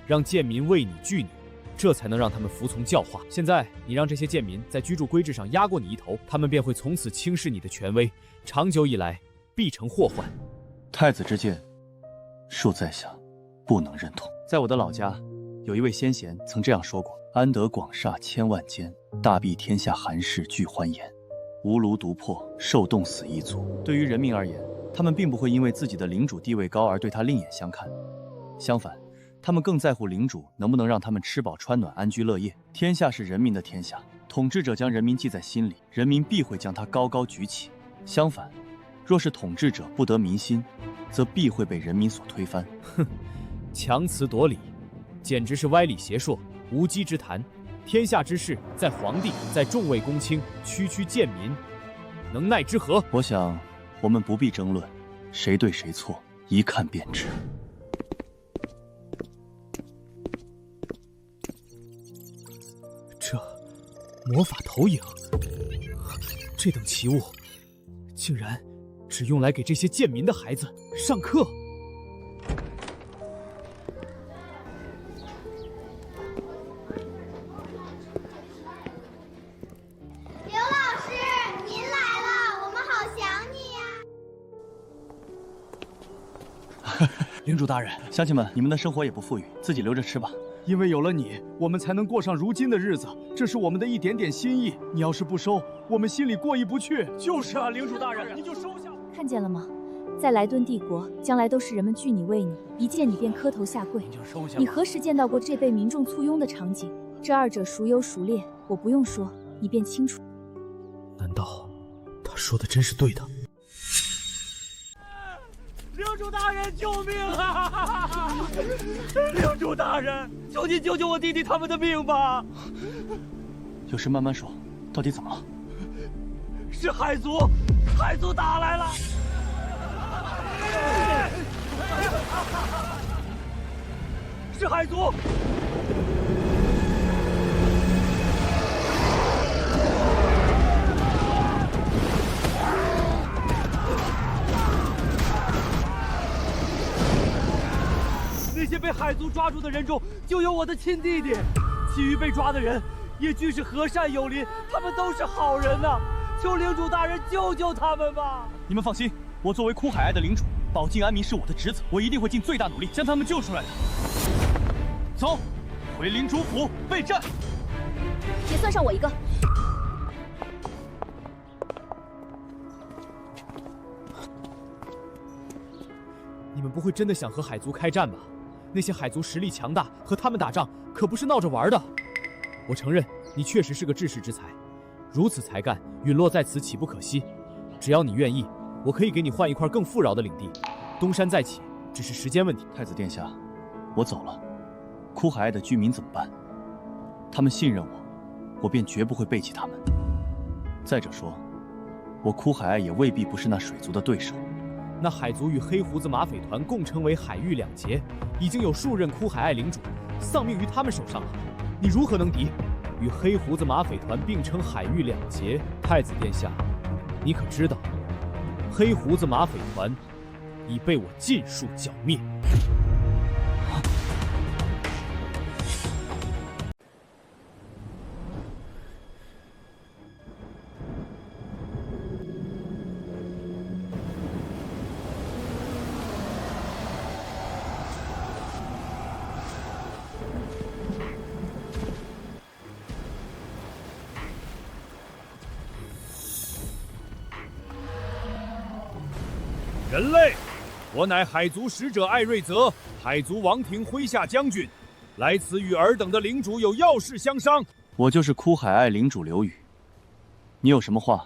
让贱民为你惧你，这才能让他们服从教化。现在你让这些贱民在居住规制上压过你一头，他们便会从此轻视你的权威，长久以来必成祸患。太子之见，恕在下不能认同。在我的老家，有一位先贤曾这样说过：安得广厦千万间，大庇天下寒士俱欢颜。无炉独破，受冻死一族。对于人民而言，他们并不会因为自己的领主地位高而对他另眼相看，相反，他们更在乎领主能不能让他们吃饱穿暖、安居乐业。天下是人民的天下，统治者将人民记在心里，人民必会将他高高举起。相反，若是统治者不得民心，则必会被人民所推翻。哼，强词夺理，简直是歪理邪说、无稽之谈。天下之事，在皇帝，在众位公卿，区区贱民，能奈之何？我想，我们不必争论，谁对谁错，一看便知。这魔法投影，这等奇物，竟然只用来给这些贱民的孩子上课。领主大人，乡亲们，你们的生活也不富裕，自己留着吃吧。因为有了你，我们才能过上如今的日子，这是我们的一点点心意。你要是不收，我们心里过意不去。就是啊，领主大人，你就收下。看见了吗？在莱顿帝国，将来都是人们惧你畏你，一见你便磕头下跪。你何时见到过这被民众簇拥的场景？这二者孰优孰劣，我不用说，你便清楚。难道他说的真是对的？领主大人，救命啊！领主大人，求你救救我弟弟他们的命吧！有事慢慢说，到底怎么了？是海族，海族打来了！是海族！那些被海族抓住的人中，就有我的亲弟弟。其余被抓的人，也俱是和善有邻，他们都是好人呐！求领主大人救救他们吧！你们放心，我作为哭海爱的领主，保境安民是我的职责，我一定会尽最大努力将他们救出来的。走。回领主府备战。也算上我一个。你们不会真的想和海族开战吧？那些海族实力强大，和他们打仗可不是闹着玩的。我承认你确实是个治世之才，如此才干，陨落在此岂不可惜？只要你愿意，我可以给你换一块更富饶的领地，东山再起，只是时间问题。太子殿下，我走了，枯海隘的居民怎么办？他们信任我，我便绝不会背弃他们。再者说，我枯海隘也未必不是那水族的对手。那海族与黑胡子马匪团共称为海域两杰，已经有数任枯海隘领主丧命于他们手上了，你如何能敌？与黑胡子马匪团并称海域两杰，太子殿下，你可知道，黑胡子马匪团已被我尽数剿灭。人类，我乃海族使者艾瑞泽，海族王庭麾下将军，来此与尔等的领主有要事相商。我就是枯海隘领主刘宇，你有什么话，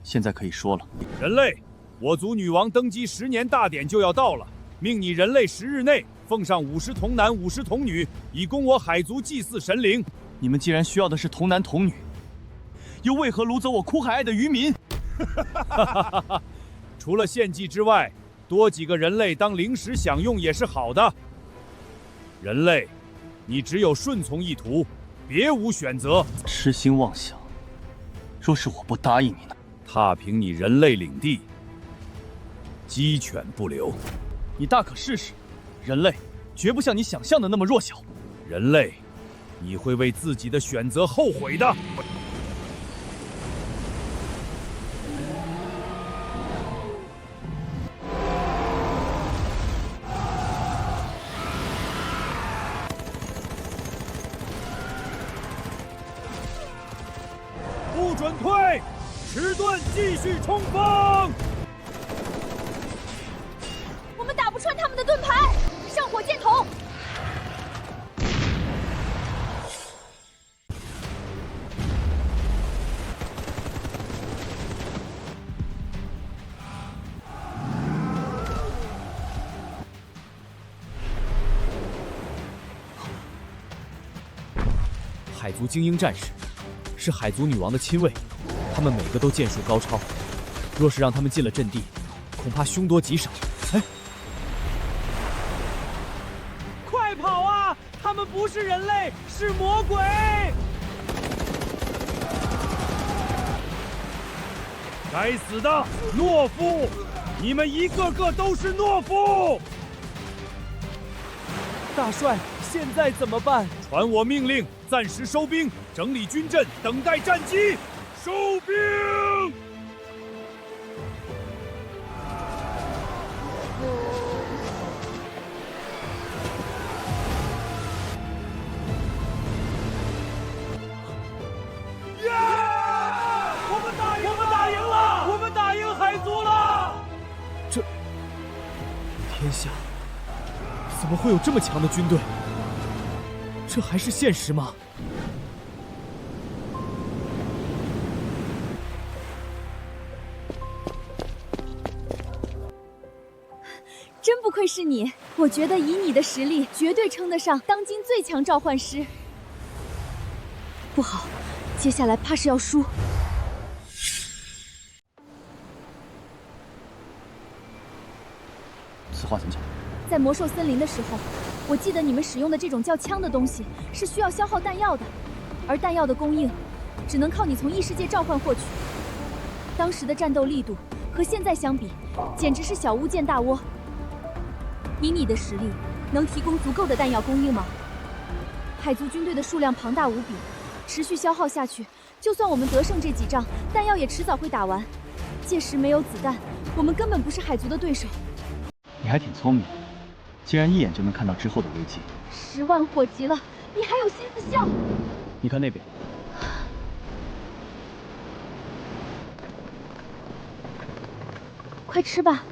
现在可以说了。人类，我族女王登基10年大典就要到了，命你人类10日内奉上50童男50童女，以供我海族祭祀神灵。你们既然需要的是童男童女，又为何掳走我枯海隘的渔民？除了献祭之外，多几个人类当零食享用也是好的。人类，你只有顺从意图，别无选择。痴心妄想，若是我不答应你呢？踏平你人类领地，鸡犬不留。你大可试试，人类绝不像你想象的那么弱小。人类，你会为自己的选择后悔的。不准退，迟钝继续冲锋！我们打不穿他们的盾牌，上火箭筒！海族精英战士是海族女王的亲卫，他们每个都剑术高超，若是让他们进了阵地，恐怕凶多吉少。哎，快跑啊！他们不是人类，是魔鬼！该死的懦夫！你们一个个都是懦夫！大帅，现在怎么办？传我命令，暂时收兵，整理军阵，等待战机。收兵！我们打赢海族了！这天下怎么会有这么强的军队？这还是现实吗？真不愧是你，我觉得以你的实力，绝对称得上当今最强召唤师。不好，接下来怕是要输。此话怎讲？在魔兽森林的时候，我记得你们使用的这种叫枪的东西是需要消耗弹药的，而弹药的供应只能靠你从异世界召唤获取。当时的战斗力度和现在相比，简直是小巫见大巫。以你的实力，能提供足够的弹药供应吗？海族军队的数量庞大无比，持续消耗下去，就算我们得胜这几仗，弹药也迟早会打完。届时没有子弹，我们根本不是海族的对手。你还挺聪明，竟然一眼就能看到之后的危机。 10万火急了，你还有心思笑？你看那边。快吃吧。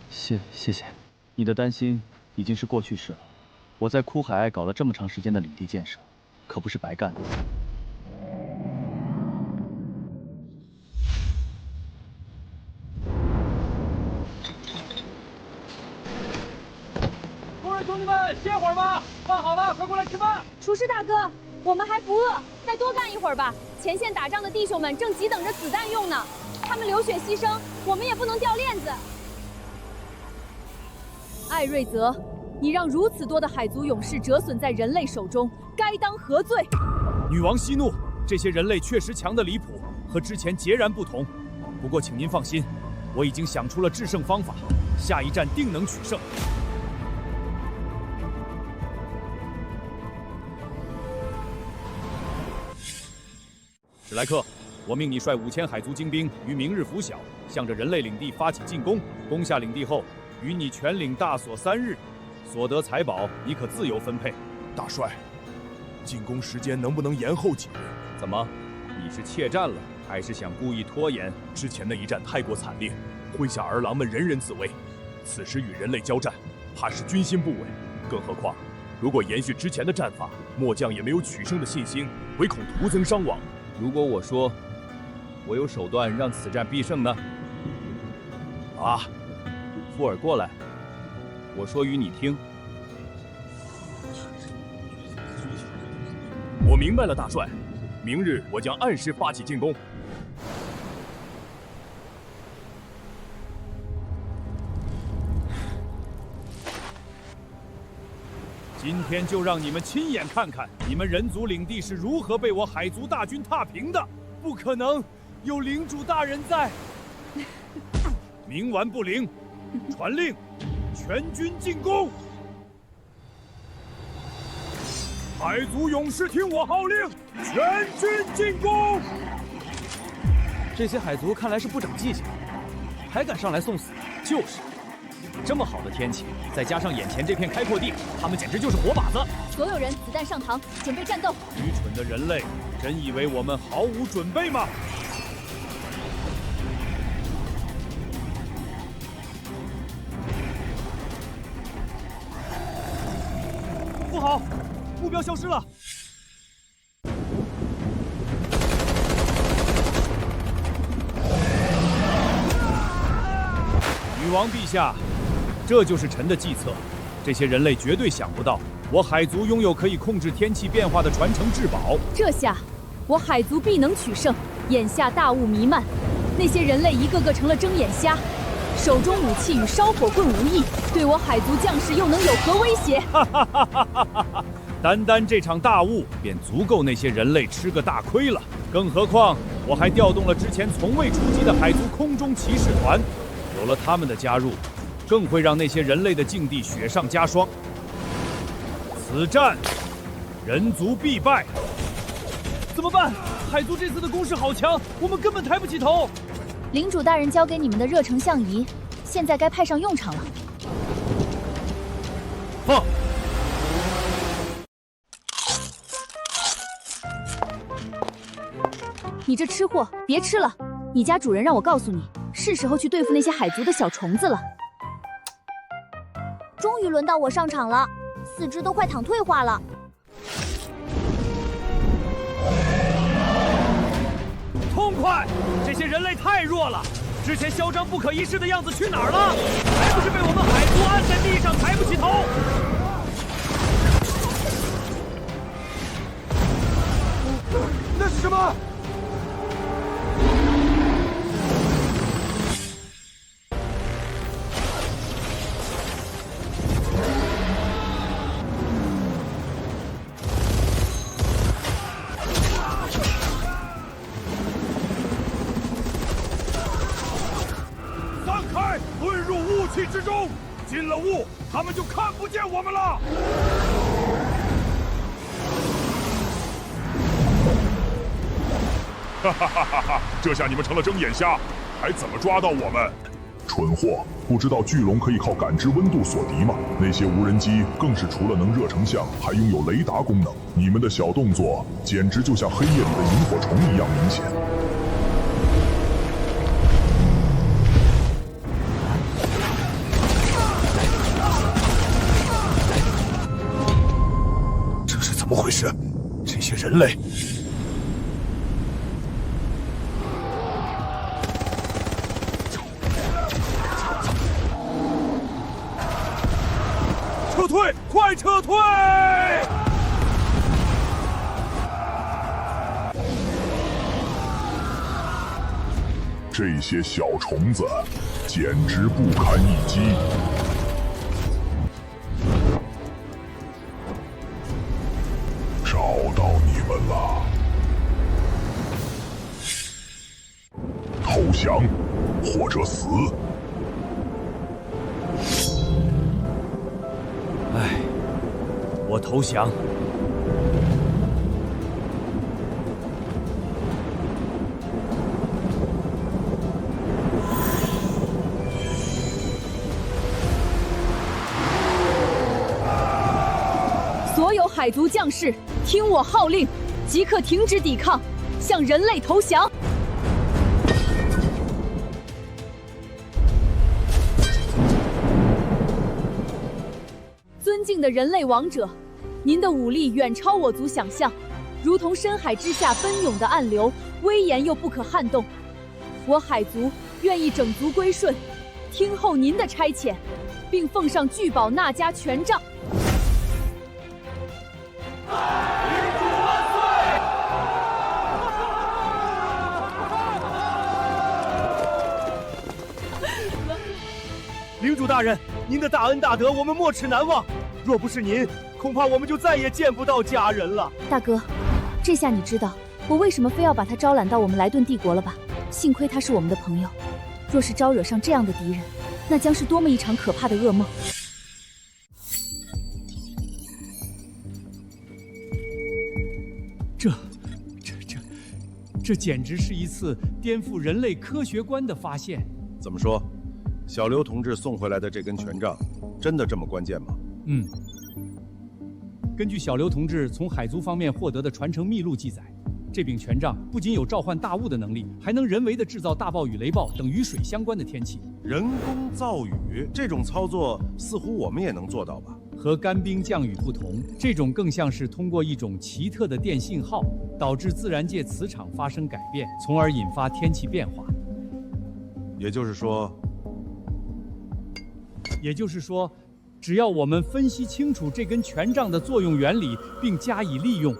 谢谢，你的担心已经是过去式了。我在枯海隘搞了这么长时间的领地建设，可不是白干的。工人兄弟们，歇会儿吧，饭好了，快过来吃饭。厨师大哥，我们还不饿，再多干一会儿吧。前线打仗的弟兄们正急等着子弹用呢，他们流血牺牲，我们也不能掉链子。艾瑞泽，你让如此多的海族勇士折损在人类手中，该当何罪？女王息怒，这些人类确实强得离谱，和之前截然不同。不过请您放心，我已经想出了制胜方法，下一战定能取胜。史莱克，我命你率5000海族精兵于明日拂晓，向着人类领地发起进攻。攻下领地后，与你全领大锁3日，所得财宝你可自由分配。大帅，进攻时间能不能延后几日？怎么，你是怯战了，还是想故意拖延？之前那一战太过惨烈，麾下儿郎们人人自危，此时与人类交战，怕是军心不稳。更何况，如果延续之前的战法，末将也没有取胜的信心，唯恐徒增伤亡。如果我说，我有手段让此战必胜呢？啊，富尔过来，我说与你听。我明白了，大帅。明日我将按时发起进攻。今天就让你们亲眼看看，你们人族领地是如何被我海族大军踏平的！不可能，有领主大人在。冥顽不灵，传令，全军进攻！海族勇士听我号令，全军进攻！这些海族看来是不长记性，还敢上来送死？就是，这么好的天气，再加上眼前这片开阔地，他们简直就是活靶子。所有人，子弹上膛，准备战斗！愚蠢的人类，真以为我们毫无准备吗？不好，目标消失了。女王陛下，这就是臣的计策。这些人类绝对想不到，我海族拥有可以控制天气变化的传承至宝。这下，我海族必能取胜。眼下大雾弥漫，那些人类一个个成了睁眼瞎，手中武器与烧火棍无异，对我海族将士又能有何威胁？单单这场大雾，便足够那些人类吃个大亏了。更何况，我还调动了之前从未出击的海族空中骑士团，有了他们的加入，更会让那些人类的境地雪上加霜。此战，人族必败。怎么办？海族这次的攻势好强，我们根本抬不起头。领主大人交给你们的热成像仪，现在该派上用场了。放！你这吃货，别吃了！你家主人让我告诉你，是时候去对付那些海族的小虫子了。终于轮到我上场了，四肢都快躺退化了。痛快！这些人类太弱了，之前嚣张不可一世的样子去哪儿了？还不是被我们海族按在地上抬不起头！那是什么？之中，进了雾，他们就看不见我们了。哈哈哈哈哈！这下你们成了睁眼瞎，还怎么抓到我们？蠢货，不知道巨龙可以靠感知温度锁敌吗？那些无人机更是除了能热成像，还拥有雷达功能。你们的小动作简直就像黑夜里的萤火虫一样明显。这是怎么回事？这些人类……撤退！快撤退！这些小虫子简直不堪一击。找到你们了！投降，或者死！唉，我投降。所有海族将士，听我号令，即刻停止抵抗，向人类投降！尊敬的人类王者，您的武力远超我族想象，如同深海之下奔涌的暗流，威严又不可撼动。我海族愿意整族归顺，听候您的差遣，并奉上聚宝纳迦权杖。领主大人，您的大恩大德我们没齿难忘。若不是您，恐怕我们就再也见不到家人了。大哥，这下你知道我为什么非要把他招揽到我们莱顿帝国了吧？幸亏他是我们的朋友，若是招惹上这样的敌人，那将是多么一场可怕的噩梦。这简直是一次颠覆人类科学观的发现。怎么说？小刘同志送回来的这根权杖，真的这么关键吗？根据小刘同志从海族方面获得的传承秘录记载，这柄权杖不仅有召唤大雾的能力，还能人为的制造大暴雨、雷暴等与水相关的天气。人工造雨这种操作，似乎我们也能做到吧？和干冰降雨不同，这种更像是通过一种奇特的电信号，导致自然界磁场发生改变，从而引发天气变化。也就是说，只要我们分析清楚这根权杖的作用原理，并加以利用，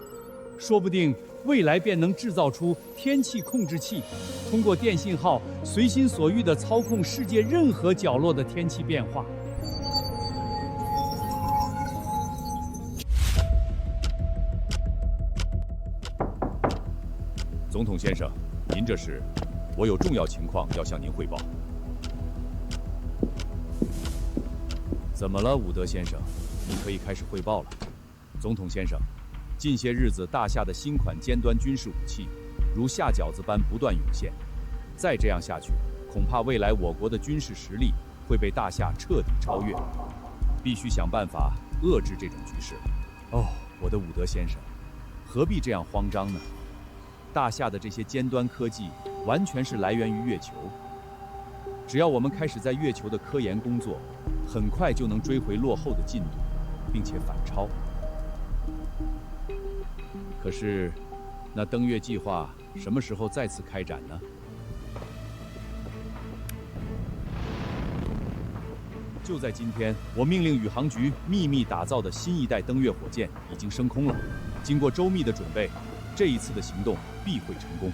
说不定未来便能制造出天气控制器，通过电信号随心所欲地操控世界任何角落的天气变化。总统先生，您这是？我有重要情况要向您汇报。怎么了，伍德先生？你可以开始汇报了。总统先生，近些日子大夏的新款尖端军事武器，如下饺子般不断涌现。再这样下去，恐怕未来我国的军事实力会被大夏彻底超越。必须想办法遏制这种局势。哦，我的伍德先生，何必这样慌张呢？大夏的这些尖端科技完全是来源于月球，只要我们开始在月球的科研工作，很快就能追回落后的进度，并且反超。可是，那登月计划什么时候再次开展呢？就在今天，我命令宇航局秘密打造的新一代登月火箭已经升空了。经过周密的准备，这一次的行动必会成功。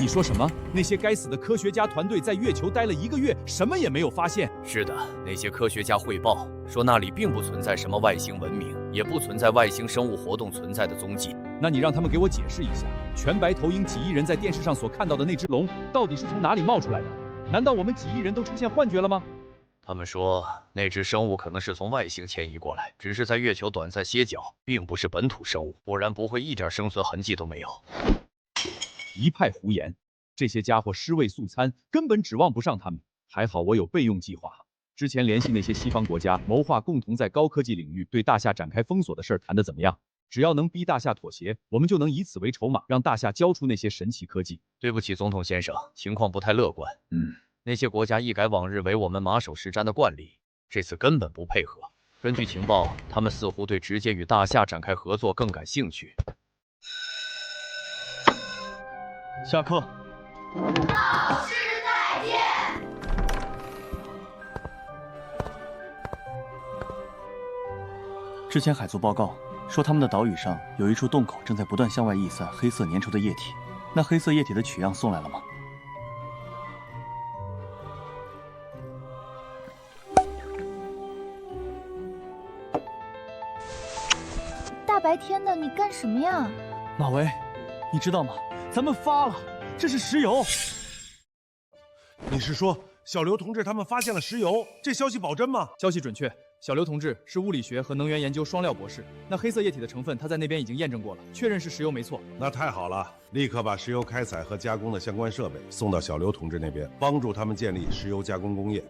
你说什么？那些该死的科学家团队在月球待了1个月，什么也没有发现？是的，那些科学家汇报说那里并不存在什么外星文明，也不存在外星生物活动存在的踪迹。那你让他们给我解释一下，全白头鹰几亿人在电视上所看到的那只龙，到底是从哪里冒出来的？难道我们几亿人都出现幻觉了吗？他们说，那只生物可能是从外星迁移过来，只是在月球短暂歇脚，并不是本土生物，不然不会一点生存痕迹都没有。一派胡言。这些家伙尸位素餐，根本指望不上他们。还好我有备用计划。之前联系那些西方国家，谋划共同在高科技领域对大夏展开封锁的事儿，谈得怎么样？只要能逼大夏妥协，我们就能以此为筹码，让大夏交出那些神奇科技。对不起，总统先生，情况不太乐观。那些国家一改往日为我们马首是瞻的惯例，这次根本不配合。根据情报，他们似乎对直接与大夏展开合作更感兴趣。下课。老师再见。之前海族报告说，他们的岛屿上有一处洞口正在不断向外溢散黑色粘稠的液体。那黑色液体的取样送来了吗？大白天的，你干什么呀？马维，你知道吗？咱们发了，这是石油。你是说小刘同志他们发现了石油？这消息保真吗？消息准确。小刘同志是物理学和能源研究双料博士，那黑色液体的成分他在那边已经验证过了，确认是石油没错。那太好了，立刻把石油开采和加工的相关设备送到小刘同志那边，帮助他们建立石油加工工业。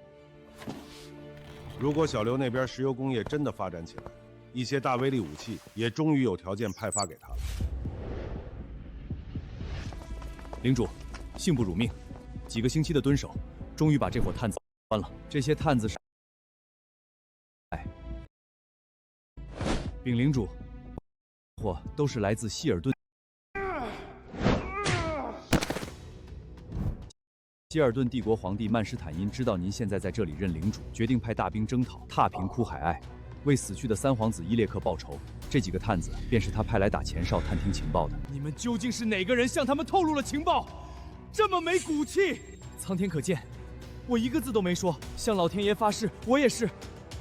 如果小刘那边石油工业真的发展起来，一些大威力武器也终于有条件派发给他了。领主，幸不辱命，几个星期的蹲守，终于把这伙探子关了。这些探子是，禀领主，货都是来自希尔顿。希尔顿帝国皇帝曼施坦因知道您现在在这里任领主，决定派大兵征讨，踏平枯海隘，为死去的三皇子伊列克报仇。这几个探子便是他派来打前哨探听情报的。你们究竟是哪个人向他们透露了情报？这么没骨气！苍天可见，我一个字都没说，向老天爷发誓，我也是。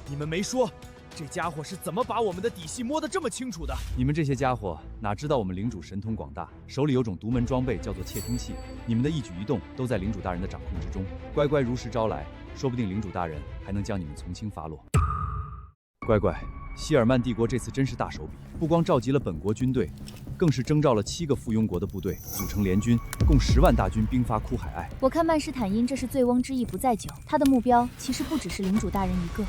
你们没说，这家伙是怎么把我们的底细摸得这么清楚的？你们这些家伙哪知道我们领主神通广大，手里有种独门装备叫做窃听器，你们的一举一动都在领主大人的掌控之中。乖乖如实招来，说不定领主大人还能将你们从轻发落。乖乖，希尔曼帝国这次真是大手笔，不光召集了本国军队，更是征召了7个附庸国的部队，组成联军，共10万大军兵发枯海隘。我看曼施坦因这是醉翁之意不在酒，他的目标其实不只是领主大人一个。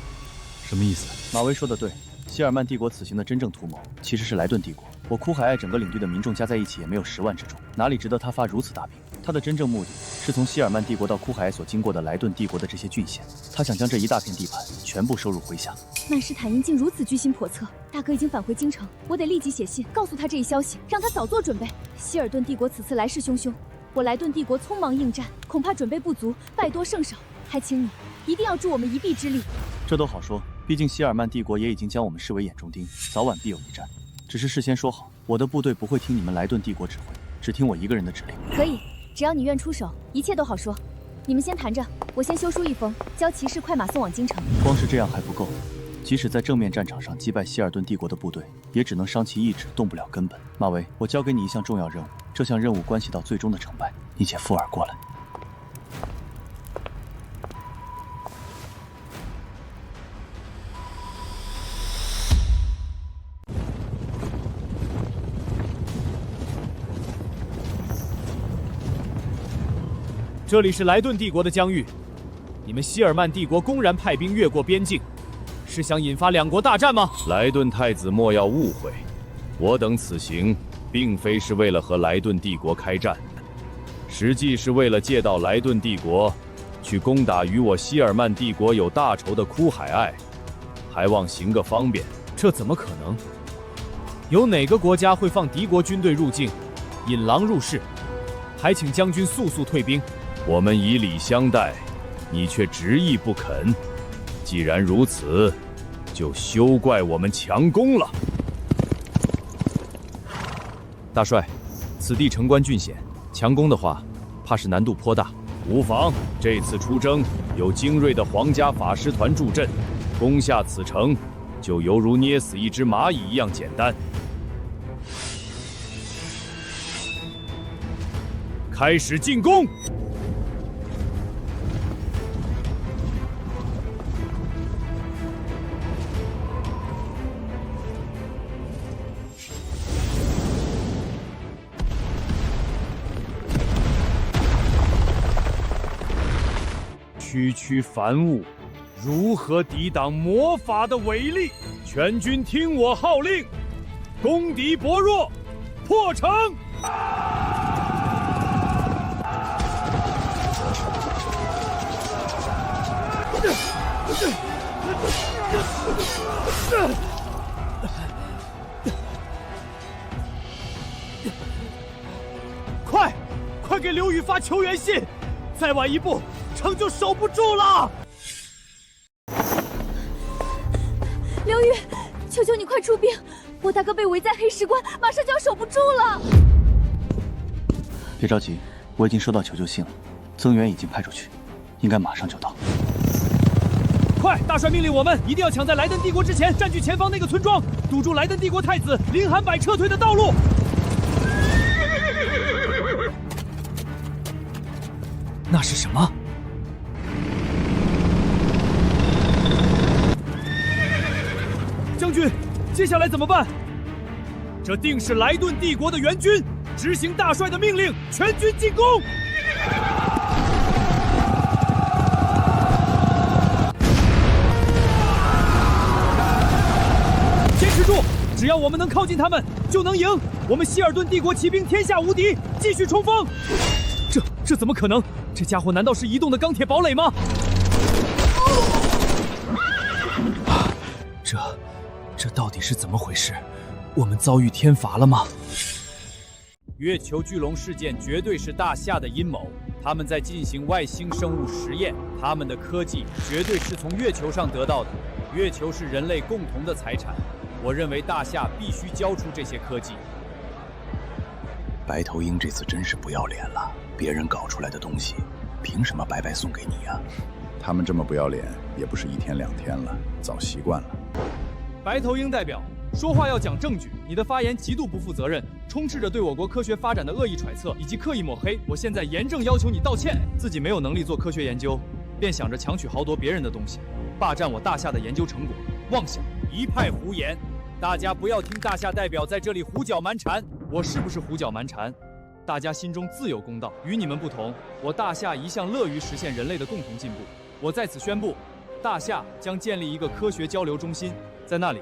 什么意思？马威说的对，希尔曼帝国此行的真正图谋其实是莱顿帝国。我枯海隘整个领地的民众加在一起也没有10万之众，哪里值得他发如此大兵？他的真正目的是从希尔曼帝国到枯海隘所经过的莱顿帝国的这些郡县，他想将这一大片地盘全部收入麾下。曼施坦因竟如此居心叵测，大哥已经返回京城，我得立即写信告诉他这一消息，让他早做准备。希尔顿帝国此次来势汹汹，我莱顿帝国匆忙应战，恐怕准备不足，败多胜少，还请你一定要助我们一臂之力。这都好说，毕竟希尔曼帝国也已经将我们视为眼中钉，早晚必有一战。只是事先说好，我的部队不会听你们莱顿帝国指挥，只听我一个人的指令。可以，只要你愿出手，一切都好说。你们先谈着，我先修书一封，交骑士快马送往京城。光是这样还不够，即使在正面战场上击败希尔顿帝国的部队，也只能伤其意志，动不了根本。马维，我交给你一项重要任务，这项任务关系到最终的成败，你且附耳过来。这里是莱顿帝国的疆域，你们希尔曼帝国公然派兵越过边境，是想引发两国大战吗？莱顿太子莫要误会，我等此行并非是为了和莱顿帝国开战，实际是为了借道莱顿帝国去攻打与我希尔曼帝国有大仇的枯海隘，还望行个方便。这怎么可能？有哪个国家会放敌国军队入境，引狼入室？还请将军速速退兵。我们以礼相待，你却执意不肯。既然如此，就休怪我们强攻了。大帅，此地城关峻险，强攻的话，怕是难度颇大。无妨，这次出征有精锐的皇家法师团助阵，攻下此城，就犹如捏死一只蚂蚁一样简单。开始进攻！区区凡物，如何抵挡魔法的威力？全军听我号令，攻敌薄弱，破城！快给刘宇发求援信！再晚一步，城就守不住了。刘宇，求求你快出兵！我大哥被围在黑石关，马上就要守不住了。别着急，我已经收到求救信了，增援已经派出去，应该马上就到。快！大帅命令我们一定要抢在莱登帝国之前占据前方那个村庄，堵住莱登帝国太子林寒柏撤退的道路。那是什么？将军，接下来怎么办？这定是莱顿帝国的援军，执行大帅的命令，全军进攻！坚持住！只要我们能靠近他们，就能赢。我们希尔顿帝国骑兵天下无敌，继续冲锋！这怎么可能？这家伙难道是移动的钢铁堡垒吗？这到底是怎么回事？我们遭遇天罚了吗？月球巨龙事件绝对是大夏的阴谋，他们在进行外星生物实验，他们的科技绝对是从月球上得到的。月球是人类共同的财产，我认为大夏必须交出这些科技。白头鹰这次真是不要脸了，别人搞出来的东西，凭什么白白送给你呀？他们这么不要脸，也不是1天2天了，早习惯了。白头鹰代表，说话要讲证据，你的发言极度不负责任，充斥着对我国科学发展的恶意揣测以及刻意抹黑。我现在严正要求你道歉。自己没有能力做科学研究，便想着强取豪夺别人的东西，霸占我大夏的研究成果，妄想！一派胡言！大家不要听大夏代表在这里胡搅蛮缠。我是不是胡搅蛮缠？大家心中自有公道。与你们不同，我大夏一向乐于实现人类的共同进步。我在此宣布，大夏将建立一个科学交流中心，在那里，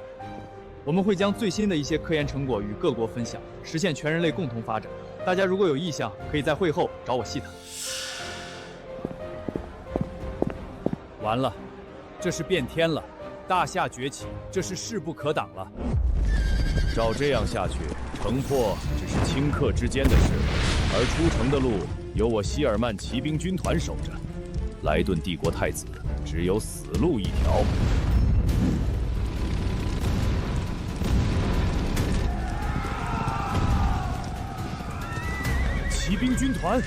我们会将最新的一些科研成果与各国分享，实现全人类共同发展。大家如果有意向，可以在会后找我细谈。完了，这是变天了，大夏崛起，这是势不可挡了。照这样下去，城破只是顷刻之间的事，而出城的路由我希尔曼骑兵军团守着。莱顿帝国太子只有死路一条。骑兵军团，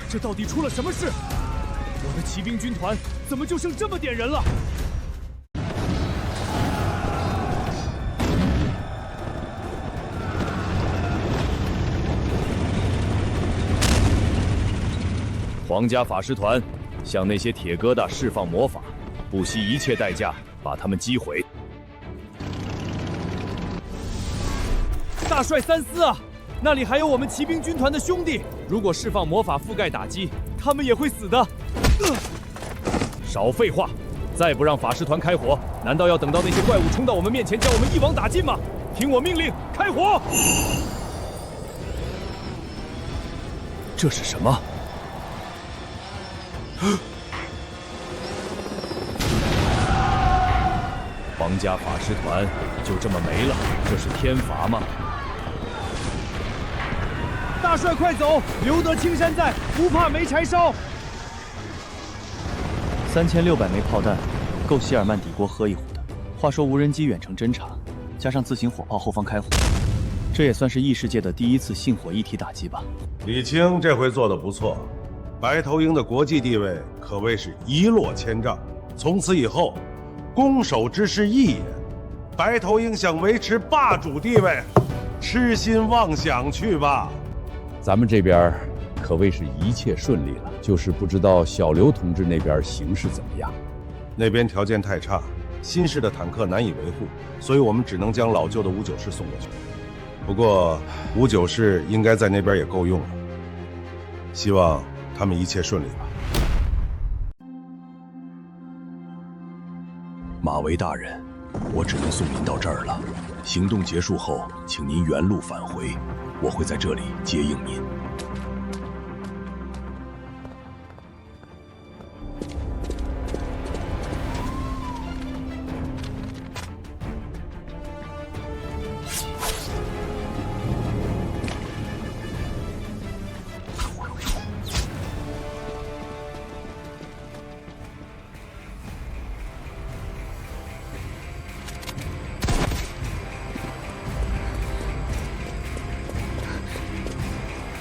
这到底出了什么事？我的骑兵军团怎么就剩这么点人了？皇家法师团向那些铁疙瘩释放魔法，不惜一切代价把他们击毁。大帅三思啊！那里还有我们骑兵军团的兄弟，如果释放魔法覆盖打击，他们也会死的。少废话！再不让法师团开火，难道要等到那些怪物冲到我们面前，将我们一网打尽吗？听我命令，开火！这是什么？皇家法师团就这么没了，这是天罚吗？大帅快走，留得青山在，不怕没柴烧。3600枚炮弹，够希尔曼帝国喝一壶的。话说无人机远程侦察，加上自行火炮后方开火，这也算是异世界的第一次信火一体打击吧。李青这回做得不错，白头鹰的国际地位可谓是一落千丈。从此以后，攻守之势一也。白头鹰想维持霸主地位，痴心妄想去吧。咱们这边可谓是一切顺利了，就是不知道小刘同志那边形势怎么样。那边条件太差，新式的坦克难以维护，所以我们只能将老旧的594送过去。不过594应该在那边也够用了，希望他们一切顺利吧。马维大人，我只能送您到这儿了。行动结束后，请您原路返回，我会在这里接应您。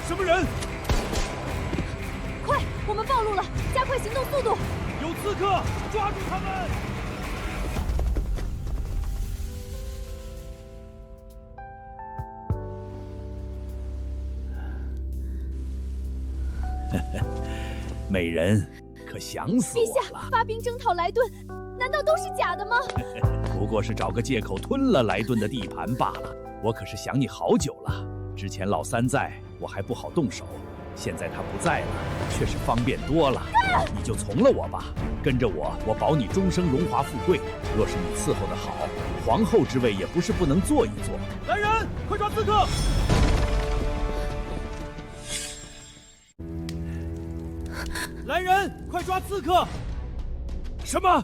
什么人？快，我们暴露了，加快行动速度！有刺客，抓住他们！美人，可想死陛我了！下，发兵征讨莱顿，难道都是假的吗？不过是找个借口吞了莱顿的地盘罢了。我可是想你好久了。之前老三在，我还不好动手，现在他不在了，却是方便多了。你就从了我吧，跟着我，我保你终生荣华富贵。若是你伺候得好，皇后之位也不是不能坐一坐。来人，快抓刺客！来人，快抓刺客！什么？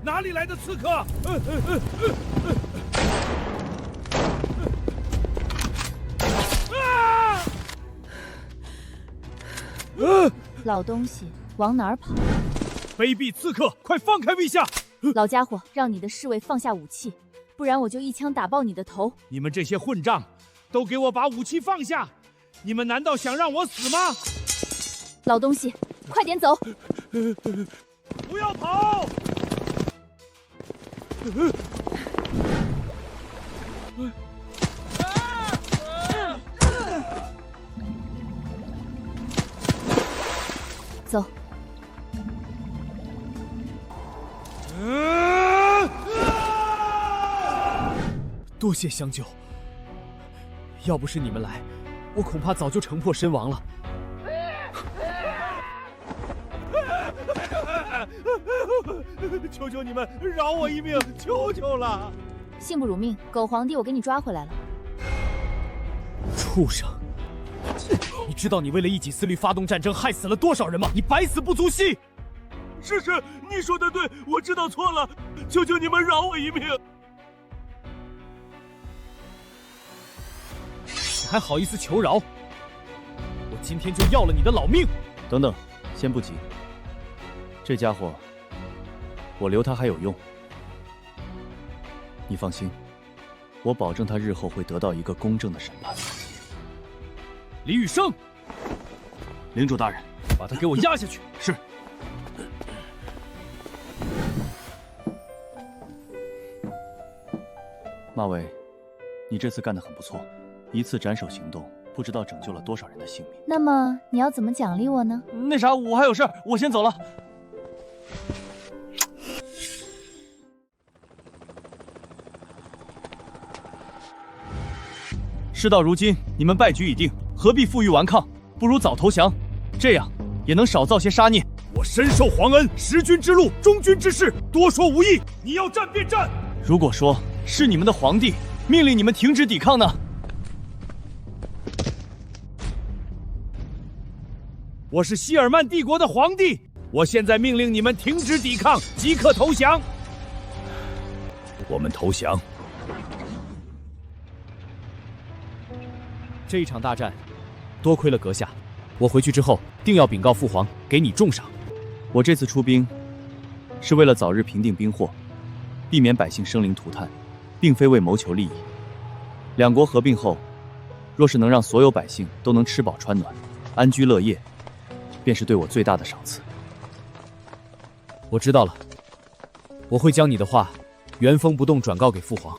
哪里来的刺客？老东西，往哪儿跑？卑鄙刺客，快放开陛下！老家伙，让你的侍卫放下武器，不然我就一枪打爆你的头！你们这些混账，都给我把武器放下！你们难道想让我死吗？老东西，快点走！不要跑！走。多谢相救，要不是你们来，我恐怕早就城破身亡了。求求你们饶我一命，求求了！信不辱命，狗皇帝，我给你抓回来了。畜生！你知道你为了一己私利发动战争，害死了多少人吗？你百死不足惜。是，你说的对，我知道错了，求求你们饶我一命。你还好意思求饶？我今天就要了你的老命！等等，先不急。这家伙，我留他还有用。你放心，我保证他日后会得到一个公正的审判。李宇生，领主大人，把他给我压下去。是。马伟，你这次干得很不错，一次斩首行动，不知道拯救了多少人的性命。那么你要怎么奖励我呢？那啥，我还有事，我先走了。事到如今，你们败局已定，何必负隅顽抗？不如早投降，这样也能少造些杀孽。我深受皇恩，识君之路，忠君之事，多说无益。你要战便战。如果说是你们的皇帝命令你们停止抵抗呢？我是希尔曼帝国的皇帝，我现在命令你们停止抵抗，即刻投降。我们投降。这一场大战，多亏了阁下。我回去之后，定要禀告父皇，给你重赏。我这次出兵，是为了早日平定兵祸，避免百姓生灵涂炭，并非为谋求利益。两国合并后，若是能让所有百姓都能吃饱穿暖，安居乐业，便是对我最大的赏赐。我知道了，我会将你的话原封不动转告给父皇。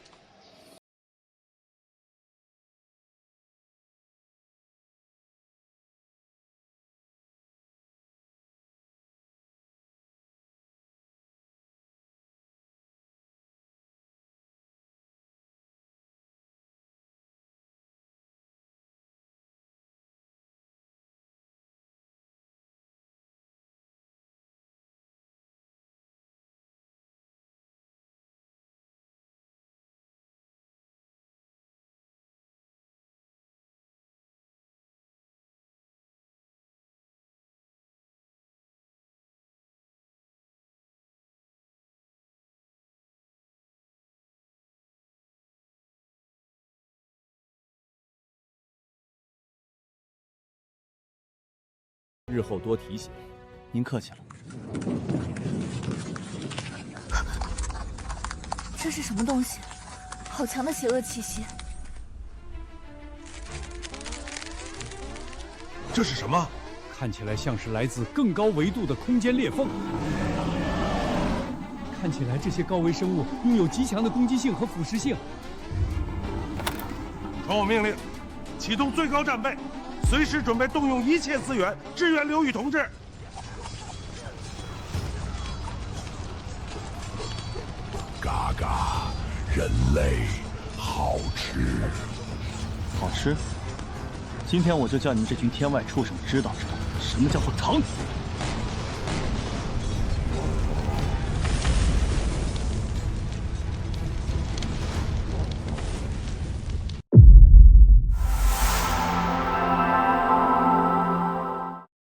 日后多提醒。您客气了。这是什么东西？好强的邪恶气息！这是什么？看起来像是来自更高维度的空间裂缝。看起来这些高维生物拥有极强的攻击性和腐蚀性。传我命令，启动最高战备，随时准备动用一切资源支援刘宇同志。嘎嘎，人类好吃。好吃？今天我就叫你们这群天外畜生知道什么叫做疼！